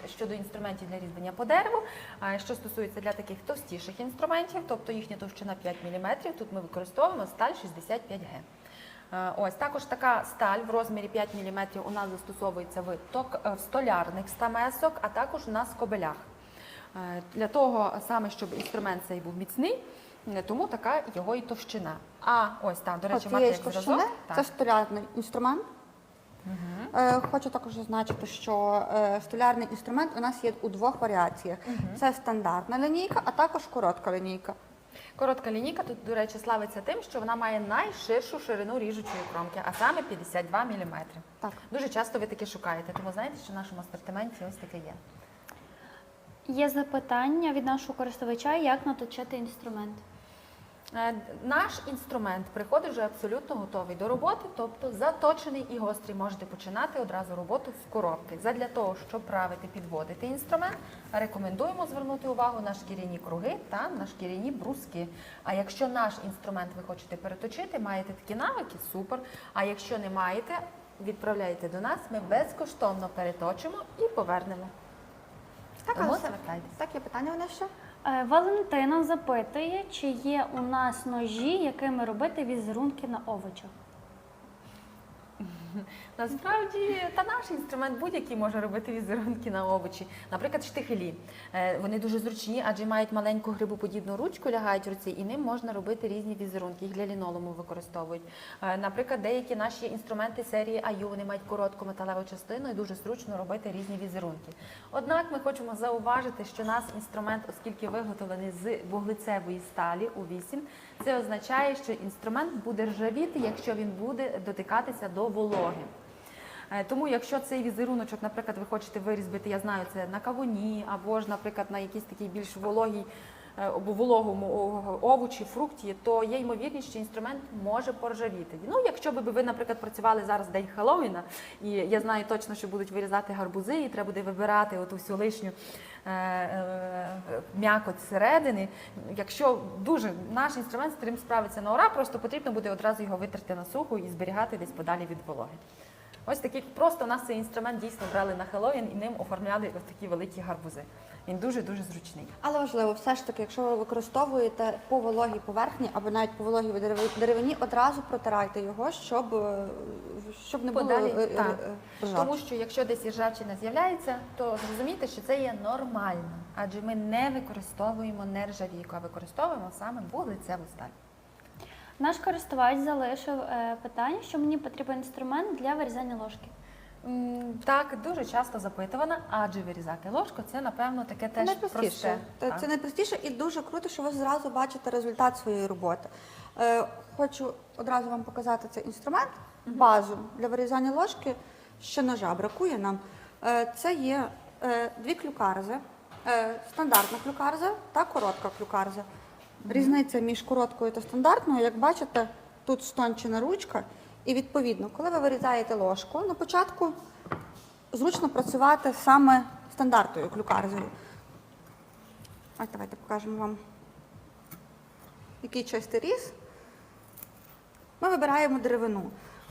A: щодо інструментів для різьблення по дереву. А що стосується для таких товстіших інструментів, тобто їхня товщина 5 мм, тут ми використовуємо сталь 65Г. Ось також така сталь в розмірі 5 мм у нас застосовується в столярних стамесок, а також на скобелях. Для того саме, щоб інструмент цей був міцний, тому така його і товщина. А ось так, до речі, Марта, як зразок.
C: Це столярний інструмент. Хочу також зазначити, що столярний інструмент у нас є у двох варіаціях. Це стандартна лінійка, а також коротка лінійка.
A: Коротка лінійка тут, до речі, славиться тим, що вона має найширшу ширину ріжучої кромки, а саме 52 мм.
C: Так.
A: Дуже часто ви таке шукаєте, тому знаєте, що в нашому асортименті ось таке є.
B: Є запитання від нашого користувача, як наточити інструмент.
A: Наш інструмент приходить вже абсолютно готовий до роботи, тобто заточений і гострий. Можете починати одразу роботу з коробки. Задля того, щоб правити, підводити інструмент, рекомендуємо звернути увагу на шкіряні круги та на шкіряні бруски. А якщо наш інструмент ви хочете переточити, маєте такі навики, супер. А якщо не маєте, відправляйте до нас, ми безкоштовно переточимо і повернемо.
C: Так,
A: Тому
C: але
A: звертайтеся.
C: так, є питання у нас ще?
B: Валентина запитує, чи є у нас ножі, якими робити візерунки на овочах.
A: Насправді, та наш інструмент будь-який може робити візерунки на овочі. Наприклад, штихелі. Вони дуже зручні, адже мають маленьку грибоподібну ручку, лягають в руці, і ним можна робити різні візерунки. Їх для лінолому використовують. Наприклад, деякі наші інструменти серії Аю, вони мають коротку металеву частину і дуже зручно робити різні візерунки. Однак ми хочемо зауважити, що наш інструмент, оскільки виготовлений з вуглецевої сталі У8, це означає, що інструмент буде ржавіти, якщо він буде дотикатися до вологи. Тому якщо цей візеруночок, наприклад, ви хочете вирізбити, я знаю, це на кавуні, або ж, наприклад, на якійсь такій більш вологій або вологому овочі, фрукті, то є ймовірність, що інструмент може поржавіти. Ну, якщо б ви, наприклад, працювали зараз в день Хеллоуіна, і я знаю точно, що будуть вирізати гарбузи, і треба буде вибирати оту всю лишню м'якоть зсередини. Якщо дуже наш інструмент з цим справиться на ура, просто потрібно буде одразу його витерти на суху і зберігати десь подалі від вологи. Ось такі, просто у нас цей інструмент дійсно брали на Хеллоуін і ним оформляли ось такі великі гарбузи. Він дуже-дуже зручний.
C: Але важливо, все ж таки, якщо ви використовуєте по вологій поверхні або навіть по вологій деревині, одразу протирайте його, щоб не було
A: Подалі, так.
C: ржавчини.
A: Тому що якщо десь ржавчина з'являється, то зрозумійте, що це є нормально, адже ми не використовуємо нержавійку, а використовуємо саме вуглецеву сталь.
B: Наш користувач залишив питання, що мені потрібен інструмент для вирізання ложки.
A: Так, дуже часто запитувана, адже вирізати ложку – це, напевно, таке теж просте.
C: Це найпростіше і дуже круто, що ви зразу бачите результат своєї роботи. Хочу одразу вам показати цей інструмент, базу для вирізання ложки, ще ножа бракує нам. Це є дві клюкарзи, стандартна клюкарза та коротка клюкарза. Різниця між короткою та стандартною, як бачите, тут стончена ручка. І відповідно, коли ви вирізаєте ложку, на початку зручно працювати саме стандартною клюкарзою. Ось давайте покажемо вам, який чистий різ. Ми вибираємо деревину.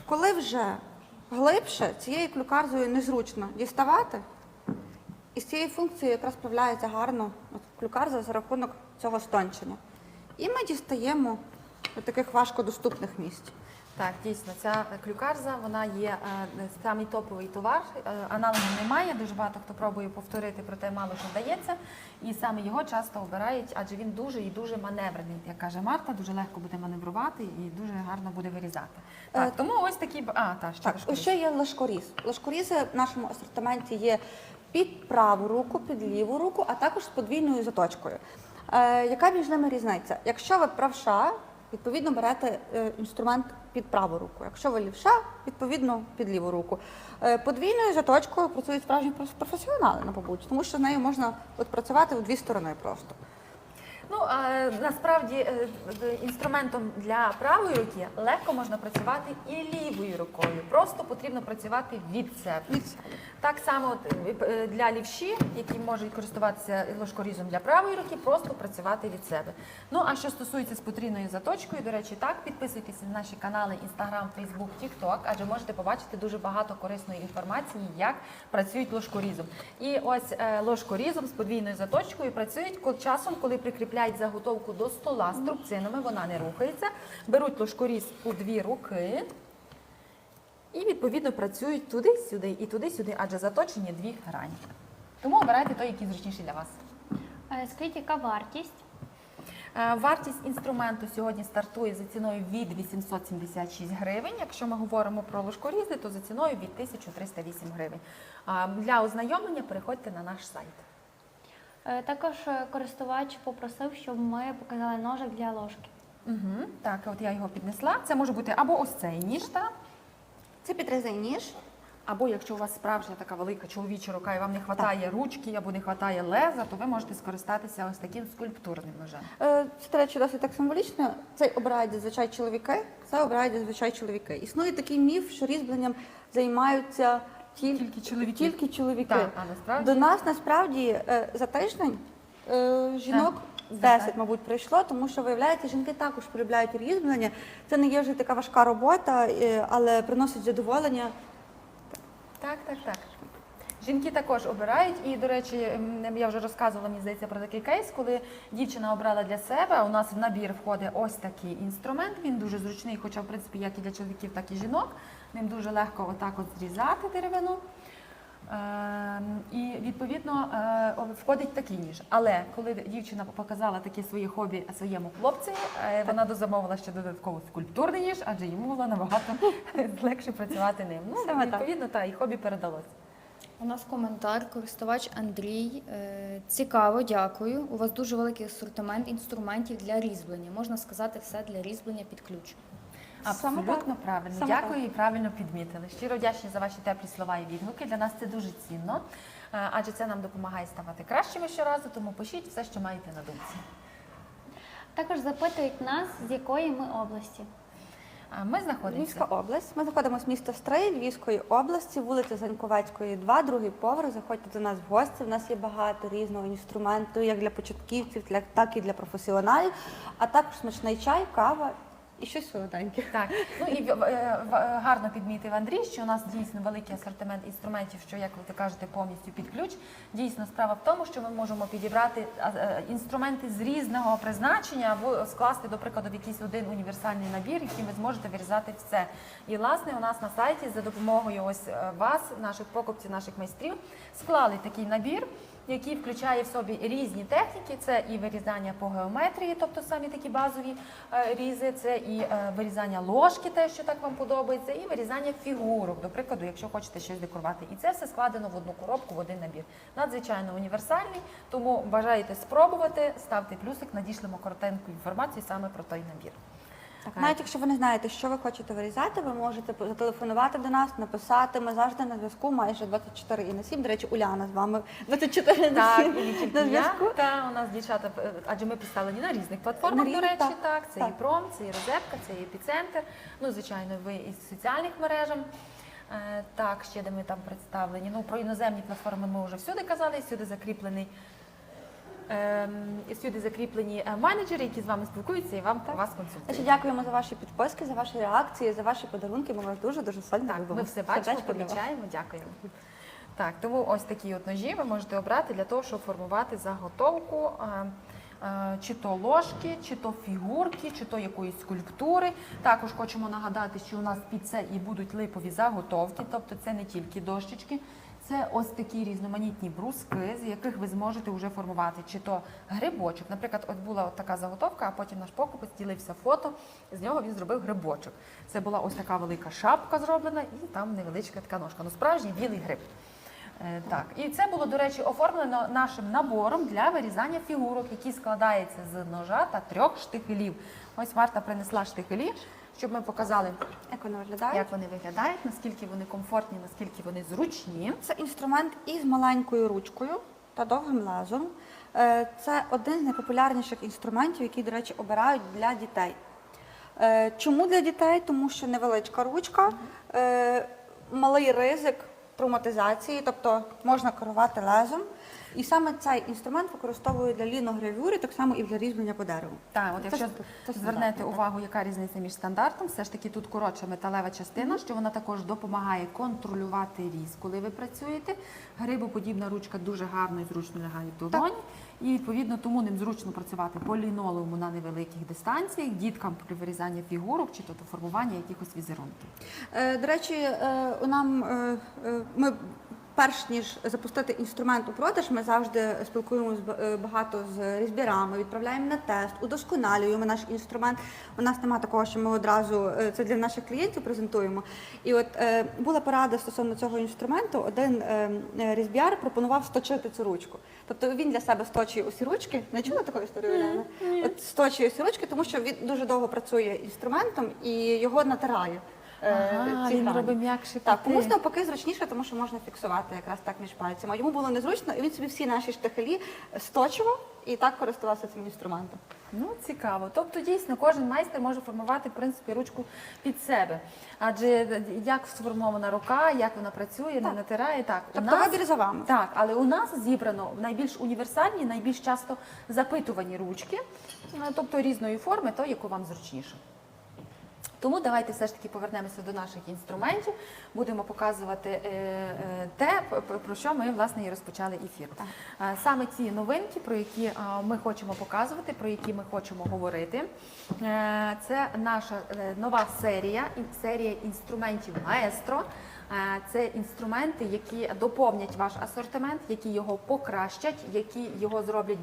C: Коли вже глибше, цією клюкарзою незручно діставати, і з цією функцією якраз справляється гарно клюкарза за рахунок цього стончення. І ми дістаємо до таких важкодоступних місць.
A: Так, дійсно, ця клюкарза, вона є самий топовий товар, аналогів немає, дуже багато хто пробує повторити, проте мало що вдається, і саме його часто обирають, адже він дуже і дуже маневрений, як каже Марта, дуже легко буде маневрувати і дуже гарно буде вирізати. Так, тому ось такі,
C: Так, ще є ложкоріз. Ложкорізи в нашому асортименті є під праву руку, під ліву руку, а також з подвійною заточкою. Яка між ними різниця? Якщо ви правша, відповідно берете інструмент під праву руку. Якщо ви лівша, відповідно під ліву руку. Подвійною заточкою працюють справжні професіонали, мабуть, тому що з нею можна працювати в дві сторони просто.
A: Ну, насправді, інструментом для правої руки легко можна працювати і лівою рукою. Просто потрібно працювати від себе. Так само для лівші, які можуть користуватися ложкорізом для правої руки, просто працювати від себе. Ну, а що стосується з потрійною заточкою, до речі, так, підписуйтесь на наші канали Instagram, Facebook, TikTok, адже можете побачити дуже багато корисної інформації, як працюють ложкорізом. І ось ложкорізом з подвійною заточкою працюють часом, коли прикріпляють заготовку до стола з трубцинами, вона не рухається, беруть ложкоріз у дві руки і, відповідно, працюють туди-сюди і туди-сюди, адже заточені дві грані. Тому обирайте той, який зручніший для вас.
B: Скажіть, яка вартість?
A: Вартість інструменту сьогодні стартує за ціною від 876 гривень. Якщо ми говоримо про ложкорізи, то за ціною від 1308 гривень. Для ознайомлення переходьте на наш сайт.
B: Також користувач попросив, щоб ми показали ножик для ложки.
A: Угу. Так, от я його піднесла. Це може бути або ось цей ніж, так?
C: Це підрізний ніж.
A: Або якщо у вас справжня така велика чоловіча рука і вам не вистачає ручки або не вистачає леза, то ви можете скористатися ось таким скульптурним ножем.
C: Це, до речі, досить так символічно. Цей обирають зазвичай чоловіки, це обирають зазвичай чоловіки. Існує такий міф, що різьбленням займаються
A: Тільки чоловіки.
C: Тільки чоловіки.
A: Так, а насправді?
C: До нас насправді за тиждень жінок
A: Так.
C: 10, мабуть, прийшло, тому що, виявляється, жінки також полюбляють різьблення. Це не є вже така важка робота, але приносить задоволення.
A: Так, так, так. Жінки також обирають, і, до речі, я вже розказувала, мені здається, про такий кейс, коли дівчина обрала для себе, у нас в набір входить ось такий інструмент, він дуже зручний, хоча, в принципі, як і для чоловіків, так і жінок. Ним дуже легко отак от зрізати деревину. І, відповідно, входить такий ніж. Але коли дівчина показала таке своє хобі своєму хлопцю, вона дозамовила ще додатково скульптурний ніж, адже йому було набагато легше працювати ним. Ну,
C: Саме так.
A: відповідно, та, і хобі передалося.
E: У нас коментар, користувач Андрій. Цікаво, дякую. У вас дуже великий асортимент інструментів для різьблення. Можна сказати, все для різьблення під ключ.
C: Саме
A: Абсолютно
C: так.
A: правильно.
C: Саме
A: Дякую і правильно підмітили. Щиро вдячні за ваші теплі слова і відгуки. Для нас це дуже цінно, адже це нам допомагає ставати кращими щоразу, тому пишіть все, що маєте на думці.
B: Також запитують нас, з якої ми області.
A: Ми знаходимося.
C: Львівська область. Ми знаходимося місто Стрий, Львівської області, вулиця Заньковецької, 2, другий поверх. Заходьте до нас в гості. У нас є багато різного інструменту, як для початківців, так і для професіоналів, а також смачний чай, кава і щось солоденьке.
A: Так, ну і гарно підмітив Андрій, що у нас дійсно великий асортимент інструментів, що, як ви кажете, повністю під ключ. Дійсно, справа в тому, що ми можемо підібрати інструменти з різного призначення, або скласти, до прикладу, в якийсь один універсальний набір, яким ви зможете вирізати все. І, власне, у нас на сайті за допомогою ось вас, наших покупців, наших майстрів, склали такий набір, який включає в собі різні техніки. Це і вирізання по геометрії, тобто самі такі базові різи, це і вирізання ложки, те, що так вам подобається, і вирізання фігурок, до прикладу, якщо хочете щось декорувати. І це все складено в одну коробку, в один набір. Надзвичайно універсальний, тому бажаєте спробувати, ставте плюсик, надішлемо коротеньку інформацію саме про той набір.
C: Так, навіть якщо ви не знаєте, що ви хочете вирізати, ви можете зателефонувати до нас, написати. Ми завжди на зв'язку майже 24/7. До речі, Уляна з вами 24/7
A: Так, і не тільки
C: на
A: я.
C: зв'язку.
A: Та, у нас дівчата, адже ми представлені на різних платформах,
C: На
A: до
C: різних,
A: речі,
C: так,
A: це
C: так.
A: і Пром, це і Розетка, це і Епіцентр, ну, звичайно, ви із соціальних мережах. Так, ще де ми там представлені. Ну, про іноземні платформи ми вже всюди казали, всюди закріплені менеджери, які з вами спілкуються і вас консультують.
C: Значить, дякуємо за ваші підписки, за ваші реакції, за ваші подарунки. Ми вас дуже сильно
A: Так,
C: любимо.
A: ми все бачимо,
C: Сердечко для вас.
A: помічаємо, дякуємо. Так, тому ось такі от ножі ви можете обрати для того, щоб формувати заготовку, чи то ложки, чи то фігурки, чи то якоїсь скульптури. Також хочемо нагадати, що у нас під це і будуть липові заготовки, тобто це не тільки дощечки, це ось такі різноманітні бруски, з яких ви зможете вже формувати, чи то грибочок. Наприклад, от була от така заготовка, а потім наш покупець ділився фото, з нього він зробив грибочок. Це була ось така велика шапка зроблена і там невеличка така ножка. Ну, справжній білий гриб. Так, і це було, до речі, оформлено нашим набором для вирізання фігурок, який складається з ножа та 3 штихелів. Ось Марта принесла штихелі, щоб ми показали,
C: Як вони виглядають?
A: як вони виглядають, наскільки вони комфортні, наскільки вони зручні.
C: Це інструмент із маленькою ручкою та довгим лезом. Це один з найпопулярніших інструментів, які, до речі, обирають для дітей. Чому для дітей? Тому що невеличка ручка, малий ризик травматизації, тобто можна керувати лезом. І саме цей інструмент використовують для ліногравюри, так само і для різьблення по дереву.
A: Так, от якщо
C: це
A: звернете
C: стандартно,
A: увагу, яка різниця між стандартом, все ж таки тут коротша металева частина, що вона також допомагає контролювати різ, коли ви працюєте. Грибоподібна ручка дуже гарно і зручно лягає в долоні. І, відповідно, тому ним зручно працювати по лінолеуму на невеликих дистанціях, діткам при вирізанні фігурок чи то формування якихось візерунків.
C: До речі, ми перш ніж запустити інструмент у продаж, ми завжди спілкуємося багато з різьбярами, відправляємо на тест, удосконалюємо наш інструмент. У нас немає такого, що ми одразу це для наших клієнтів презентуємо. І от була порада стосовно цього інструменту. Один різьбяр пропонував сточити цю ручку. Тобто він для себе сточує усі ручки. Не чула такої історії, Уляна? От сточує усі ручки, тому що він дуже довго працює інструментом і його натирає.
A: Ага,
C: ці
A: він
C: грані.
A: робить м'якше
C: Так,
A: кути.
C: комусь навпаки зручніше, тому що можна фіксувати якраз так між пальцями. А йому було незручно, і він собі всі наші штихелі сточував і так користувався цим інструментом.
A: Ну, цікаво. Тобто, дійсно, кожен майстер може формувати, в принципі, ручку під себе. Адже як сформована рука, як вона працює, не натирає, так.
C: Тобто вибір за вами.
A: Так, але у нас зібрано найбільш універсальні, найбільш часто запитувані ручки, тобто різної форми, то, яку вам зручніше. Тому давайте все ж таки повернемося до наших інструментів, будемо показувати те, про що ми, власне, і розпочали ефір. Саме ці новинки, про які ми хочемо показувати, про які ми хочемо говорити, це наша нова серія інструментів Маестро. Це інструменти, які доповнять ваш асортимент, які його покращать, які його зроблять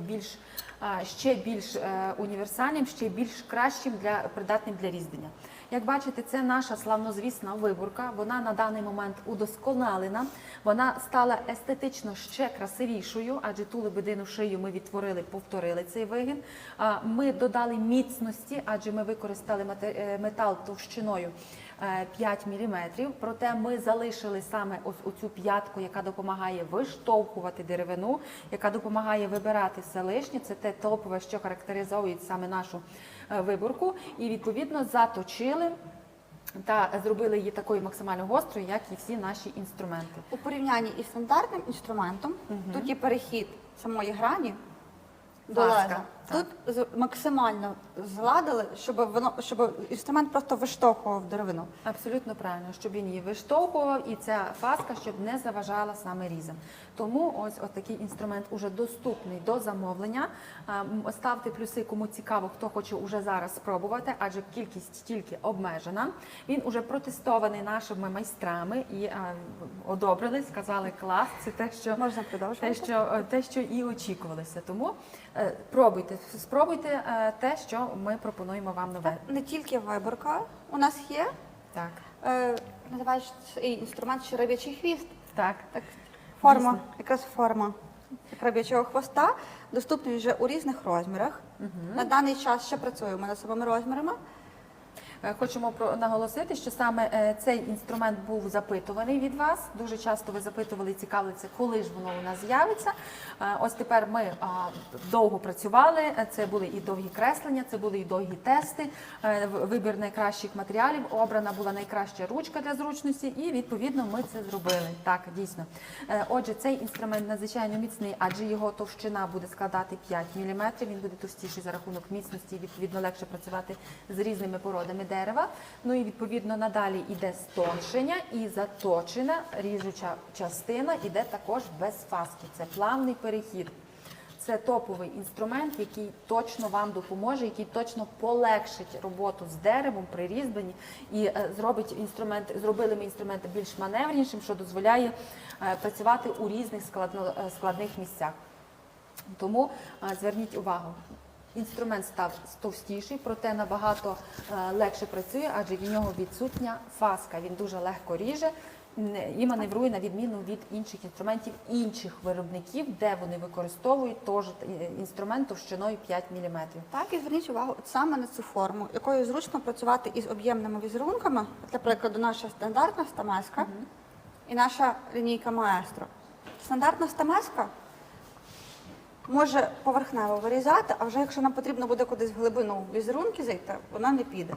A: ще більш універсальним, ще більш кращим, придатним для різьблення. Як бачите, це наша славнозвісна виборка, вона на даний момент удосконалена, вона стала естетично ще красивішою, адже ту лебедину шию ми відтворили, повторили цей вигін. Ми додали міцності, адже ми використали метал товщиною 5 мм, проте ми залишили саме ось оцю п'ятку, яка допомагає виштовхувати деревину, яка допомагає вибирати все лишнє, це те топове, що характеризує саме нашу виборку, і відповідно заточили та зробили її такою максимально гострою, як і всі наші інструменти.
C: У порівнянні із стандартним інструментом, тут є перехід самої грані до
A: Фаска,
C: леза.
A: так.
C: Тут максимально зладили, щоб інструмент просто виштовхував деревину.
A: Абсолютно правильно, щоб він її виштовхував, і ця фаска, щоб не заважала саме різом. Тому ось такий інструмент уже доступний до замовлення. Ставте плюси, кому цікаво, хто хоче уже зараз спробувати, адже кількість тільки обмежена. Він уже протестований нашими майстрами і одобрили, сказали клас, це те, що
C: Можна продовжувати?
A: те, що і очікувалося. Тому спробуйте те, що ми пропонуємо вам нове.
C: Не тільки виборка у нас є,
A: Так,
C: називається цей інструмент ще риб'ячий хвіст.
A: так.
C: Так, форма,
A: Дійсно.
C: якраз форма риб'ячого хвоста, доступний вже у різних розмірах. На даний час ще працюємо над самими розмірами.
A: Хочемо наголосити, що саме цей інструмент був запитуваний від вас. Дуже часто ви запитували і цікавилися, коли ж воно у нас з'явиться. Ось тепер ми довго працювали, це були і довгі креслення, це були і довгі тести, вибір найкращих матеріалів, обрана була найкраща ручка для зручності і, відповідно, ми це зробили. Так, дійсно. Отже, цей інструмент надзвичайно міцний, адже його товщина буде складати 5 мм, він буде товстіший за рахунок міцності і, відповідно, легше працювати з різними породами дерева. Ну і відповідно надалі йде стоншення і заточена ріжуча частина йде також без фаски. Це плавний перехід. Це топовий інструмент, який точно вам допоможе, який точно полегшить роботу з деревом при різьбленні і зробили ми інструмент більш маневренішим, що дозволяє працювати у різних складних місцях. Тому зверніть увагу. Інструмент став товстіший, проте набагато легше працює, адже в нього відсутня фаска. Він дуже легко ріже і маневрує на відміну від інших інструментів інших виробників, де вони використовують теж інструмент товщиною 5 мм.
C: Так, і зверніть увагу от саме на цю форму, якою зручно працювати із об'ємними візерунками. Для прикладу, наша стандартна стамеска і наша лінійка Маестро. Стандартна стамеска може поверхнево вирізати, а вже якщо нам потрібно буде кудись в глибину візерунки зайти, вона не піде.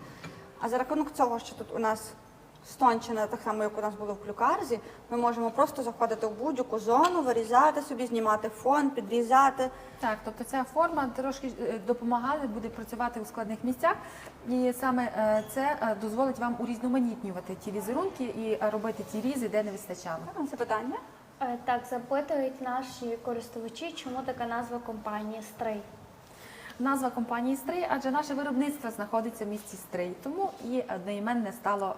C: А за рахунок цього, що тут у нас стончена, так само, як у нас було в клюкарзі, ми можемо просто заходити в будь-яку зону, вирізати собі, знімати фон, підрізати.
A: Так, тобто ця форма трошки допомагає, буде працювати у складних місцях, і саме це дозволить вам урізноманітнювати ті візерунки і робити ті різи, де не вистачало.
C: Запитання?
B: Так, запитують наші користувачі, чому така назва компанії Стрий.
A: Назва компанії Стрий, адже наше виробництво знаходиться в місті Стрий. Тому і одноіменне стало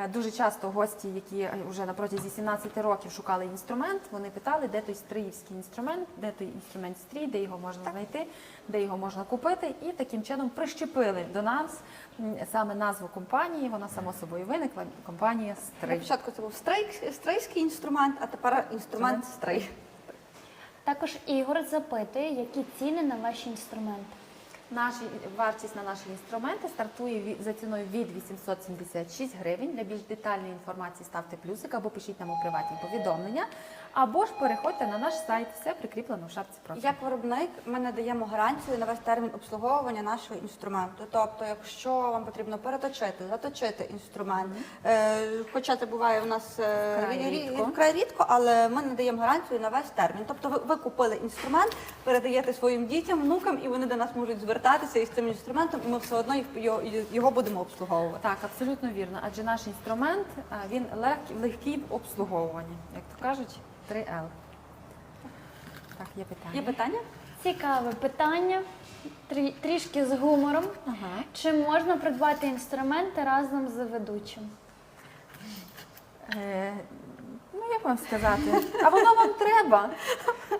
A: дуже часто гості, які вже на протязі 17 років шукали інструмент, вони питали, де той стриївський інструмент, де той інструмент Стрій, де його можна знайти, де його можна купити. І таким чином прищепили до нас саме назву компанії, вона само собою виникла, компанія Стрий.
C: Спочатку це був стрийський інструмент, а тепер інструмент Стрий.
B: Також Ігор запитує, які ціни на ваші інструменти.
A: Вартість на наші інструменти стартує за ціною від 876 гривень. Для більш детальної інформації ставте плюсик або пишіть нам у приватні повідомлення, або ж переходьте на наш сайт, все прикріплено в шапці профілю.
C: Як виробник ми надаємо гарантію на весь термін обслуговування нашого інструменту. Тобто, якщо вам потрібно переточити, заточити інструмент, хоча це буває у нас вкрай рідко, але ми надаємо гарантію на весь термін. Тобто ви купили інструмент, передаєте своїм дітям, внукам, і вони до нас можуть звертатися із цим інструментом, і ми все одно його будемо обслуговувати.
A: Так, абсолютно вірно. Адже наш інструмент, він легкий в обслуговуванні. Як то кажуть, 3L. Так, є питання?
C: Є питання?
B: Цікаве питання, трішки з гумором.
A: Ага.
B: Чи можна придбати інструменти разом з ведучим?
A: Ну, як вам сказати? А воно вам треба.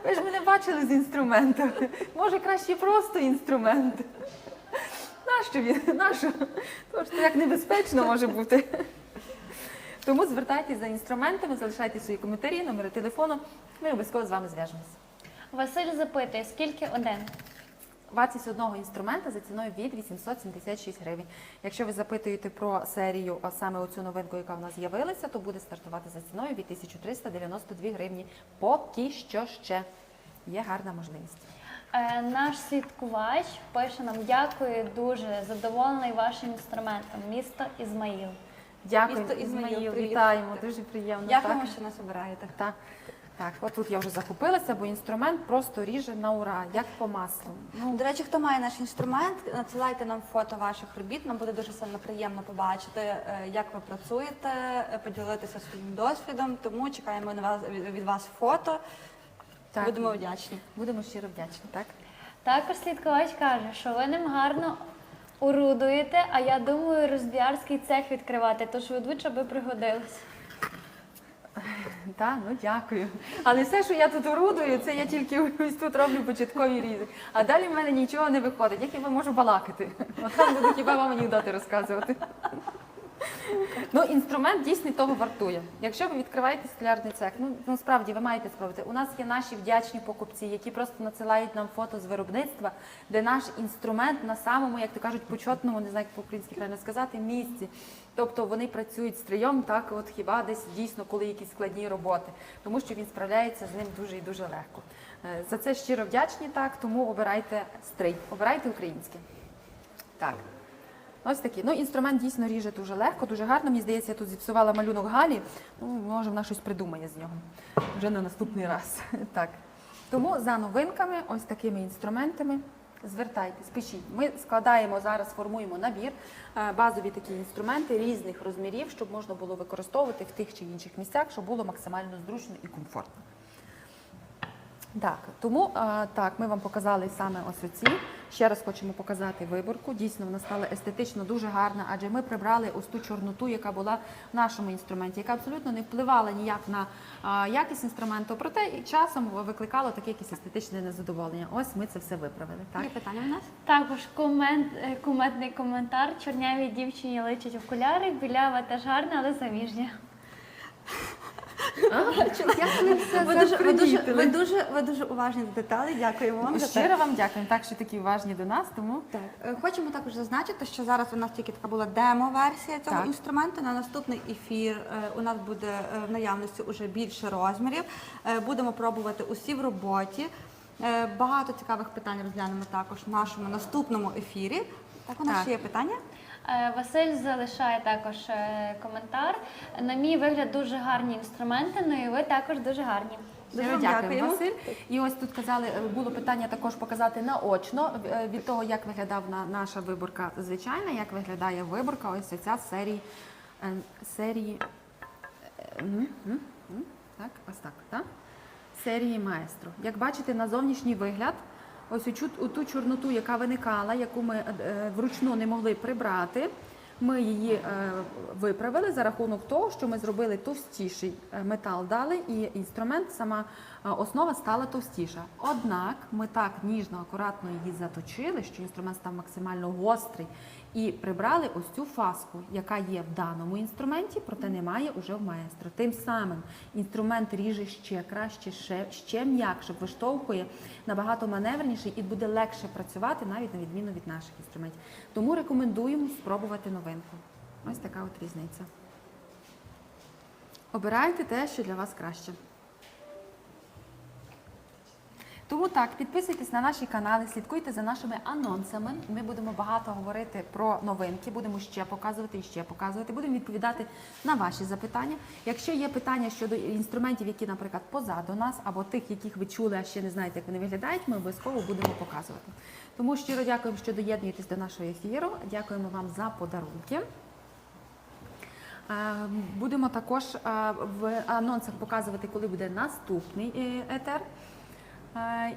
A: Ви ж мене бачили з інструментом. Може, краще просто інструмент. Нащо він? Нащо? Тому що як небезпечно може бути. Тому звертайтеся за інструментами, залишайте свої коментарі, номери телефону. Ми обов'язково з вами зв'яжемося.
B: Василь запитує, скільки один?
A: Вартість одного інструмента за ціною від 876 гривень. Якщо ви запитуєте про серію, а саме оцю новинку, яка в нас з'явилася, то буде стартувати за ціною від 1392 гривні. Поки що ще є гарна можливість.
B: Наш слідкувач пише нам, дякую, дуже задоволений вашим інструментом. Місто Ізмаїл.
A: Дякую,
C: Місто Ізмаїл, привіт.
A: вітаємо, дуже приємно.
C: Дякуємо,
A: так.
C: що нас обираєте.
A: Так, отут я вже закупилася, бо інструмент просто ріже на ура, як по маслу.
C: До речі, хто має наш інструмент, надсилайте нам фото ваших робіт. Нам буде дуже сильно приємно побачити, як ви працюєте, поділитися своїм досвідом. Тому чекаємо від вас фото.
A: Так.
C: Будемо вдячні.
A: Будемо щиро вдячні, так?
B: Також слідкувач каже, що ви ним гарно орудуєте, а я думаю, розбіярський цех відкривати, тож ведуть, аби пригодилось.
A: Так, ну дякую. Але все, що я тут орудую, це я тільки ось тут роблю початкові різи. А далі в мене нічого не виходить. Як я можу балакати? От там буду хіба вам анекдоти розказувати. Ну, інструмент дійсно того вартує. Якщо ви відкриваєте столярний цех, ну справді ви маєте спробувати. У нас є наші вдячні покупці, які просто надсилають нам фото з виробництва, де наш інструмент на самому, як то кажуть, почетному, не знаю, як по-українськи правильно сказати, місці. Тобто вони працюють стрийом, так от хіба десь дійсно, коли якісь складні роботи, тому що він справляється з ним дуже і дуже легко. За це щиро вдячні, так, тому обирайте стрий, обирайте українське. Так. Ось такі. Ну, інструмент дійсно ріже дуже легко, дуже гарно. Мені здається, я тут зіпсувала малюнок Галі. Ну, може, вона щось придумає з нього. Вже на наступний раз. Так. Тому за новинками, ось такими інструментами, звертайтесь, пишіть. Ми складаємо зараз, формуємо набір, базові такі інструменти різних розмірів, щоб можна було використовувати в тих чи інших місцях, щоб було максимально зручно і комфортно. Так, тому так, ми вам показали саме ось оці. Ще раз хочемо показати виборку. Дійсно, вона стала естетично дуже гарна, адже ми прибрали ось ту чорноту, яка була в нашому інструменті, яка абсолютно не впливала ніяк на якість інструменту, проте і часом викликало таке якесь естетичне незадоволення. Ось ми це все виправили. Так?
C: Є питання в нас?
B: Також кумедний коментар. Чорнявій дівчині личать окуляри, білява теж гарна, але заміжня.
C: Ви дуже уважні до деталей. Дякуємо вам. за це.
A: Щиро вам дякуємо, так що такі уважні до нас, тому
C: Хочемо також зазначити, що зараз у нас тільки така була демо-версія цього
A: Так.
C: інструменту. На наступний ефір у нас буде в наявності уже більше розмірів. Будемо пробувати усі в роботі. Багато цікавих питань розглянемо також в нашому наступному ефірі. Так, у нас
A: Так.
C: ще є питання?
B: Василь залишає також коментар. На мій вигляд дуже гарні інструменти, ну і ви також дуже гарні.
A: Щиро
C: вам
A: дякуємо,
C: дякуємо.
A: Василь. І ось тут казали, було питання також показати наочно від того, як виглядав наша виборка звичайна, як виглядає виборка ось ця з серії так, ось так, так? Серії Маестро. Як бачите, на зовнішній вигляд, ось у ту чорноту, яка виникала, яку ми вручну не могли прибрати, Ми її виправили за рахунок того, що ми зробили товстіший метал дали, і інструмент, сама основа стала товстіша. Однак ми так ніжно, акуратно її заточили, що інструмент став максимально гострий, і прибрали ось цю фаску, яка є в даному інструменті, проте немає уже в маестро. Тим самим інструмент ріже ще краще, ще м'якше, виштовхує, набагато маневреніше і буде легше працювати, навіть на відміну від наших інструментів. Тому рекомендуємо спробувати новинку. Ось така от різниця. Обирайте те, що для вас краще. Тому так, підписуйтесь на наші канали, слідкуйте за нашими анонсами. Ми будемо багато говорити про новинки, будемо ще показувати і ще показувати. Будемо відповідати на ваші запитання. Якщо є питання щодо інструментів, які, наприклад, позаду нас, або тих, яких ви чули, а ще не знаєте, як вони виглядають, ми обов'язково будемо показувати. Тому щиро дякуємо, що доєднуєтесь до нашого ефіру. Дякуємо вам за подарунки. Будемо також в анонсах показувати, коли буде наступний етер.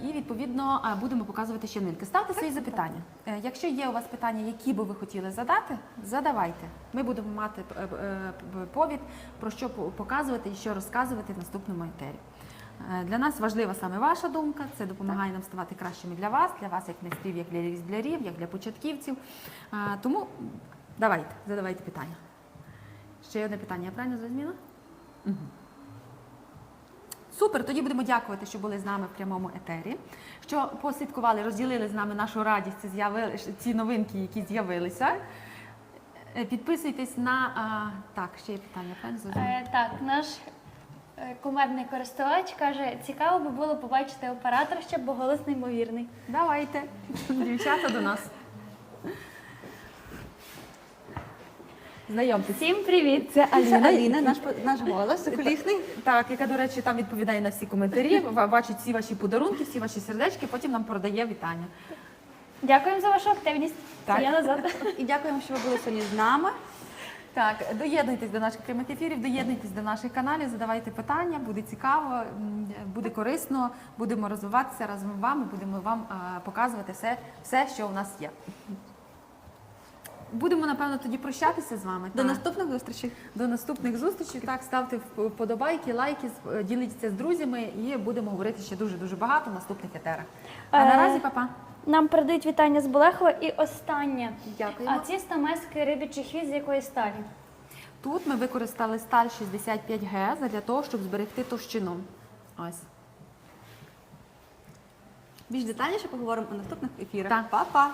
A: І, відповідно, будемо показувати ще новинки. Ставте свої запитання. Якщо є у вас питання, які би ви хотіли задати, задавайте. Ми будемо мати повід, про що показувати і що розказувати в наступному етері. Для нас важлива саме ваша думка, це допомагає нам ставати кращими для вас як майстрів, як для різблярів, як для початківців. Тому давайте, задавайте питання. Ще одне питання, я правильно зрозуміла? Угу. Супер, тоді будемо дякувати, що були з нами в прямому етері, що послідкували, розділили з нами нашу радість, ці новинки, які з'явилися. Підписуйтесь на... Так, ще є питання, правильно зрозуміла?
B: Так, наш кумедний користувач каже, цікаво би було побачити операторща, бо голос неймовірний.
A: Давайте, дівчата, до нас. Знайомтесь.
B: Всім привіт!
A: Це
C: Це Аліна, наш голос колісний.
A: Так, яка, до речі, там відповідає на всі коментарі, бачить всі ваші подарунки, всі ваші сердечки, потім нам передає вітання.
B: Дякуємо за вашу активність.
A: Так.
B: Це я назад.
C: І дякуємо, що ви були сьогодні з нами.
A: Так, доєднуйтесь до наших прямих ефірів, доєднуйтесь до наших каналів, задавайте питання, буде цікаво, буде корисно, будемо розвиватися разом з вами, будемо вам показувати все, що у нас є. Будемо, напевно, тоді прощатися з вами.
C: До
A: Так.
C: наступних зустрічей.
A: До наступних зустрічей. Так, ставте вподобайки, лайки, діліться з друзями і будемо говорити ще дуже-дуже багато в наступних етерах. А наразі, па-па.
B: Нам передають вітання з Болехова. І останнє.
A: Дякуємо.
B: А ці стамески рибячий хвіст з якої сталі?
A: Тут ми використали сталь 65Г для того, щоб зберегти товщину. Ось.
C: Більш детальніше поговоримо у наступних ефірах.
A: Так.
C: Па-па!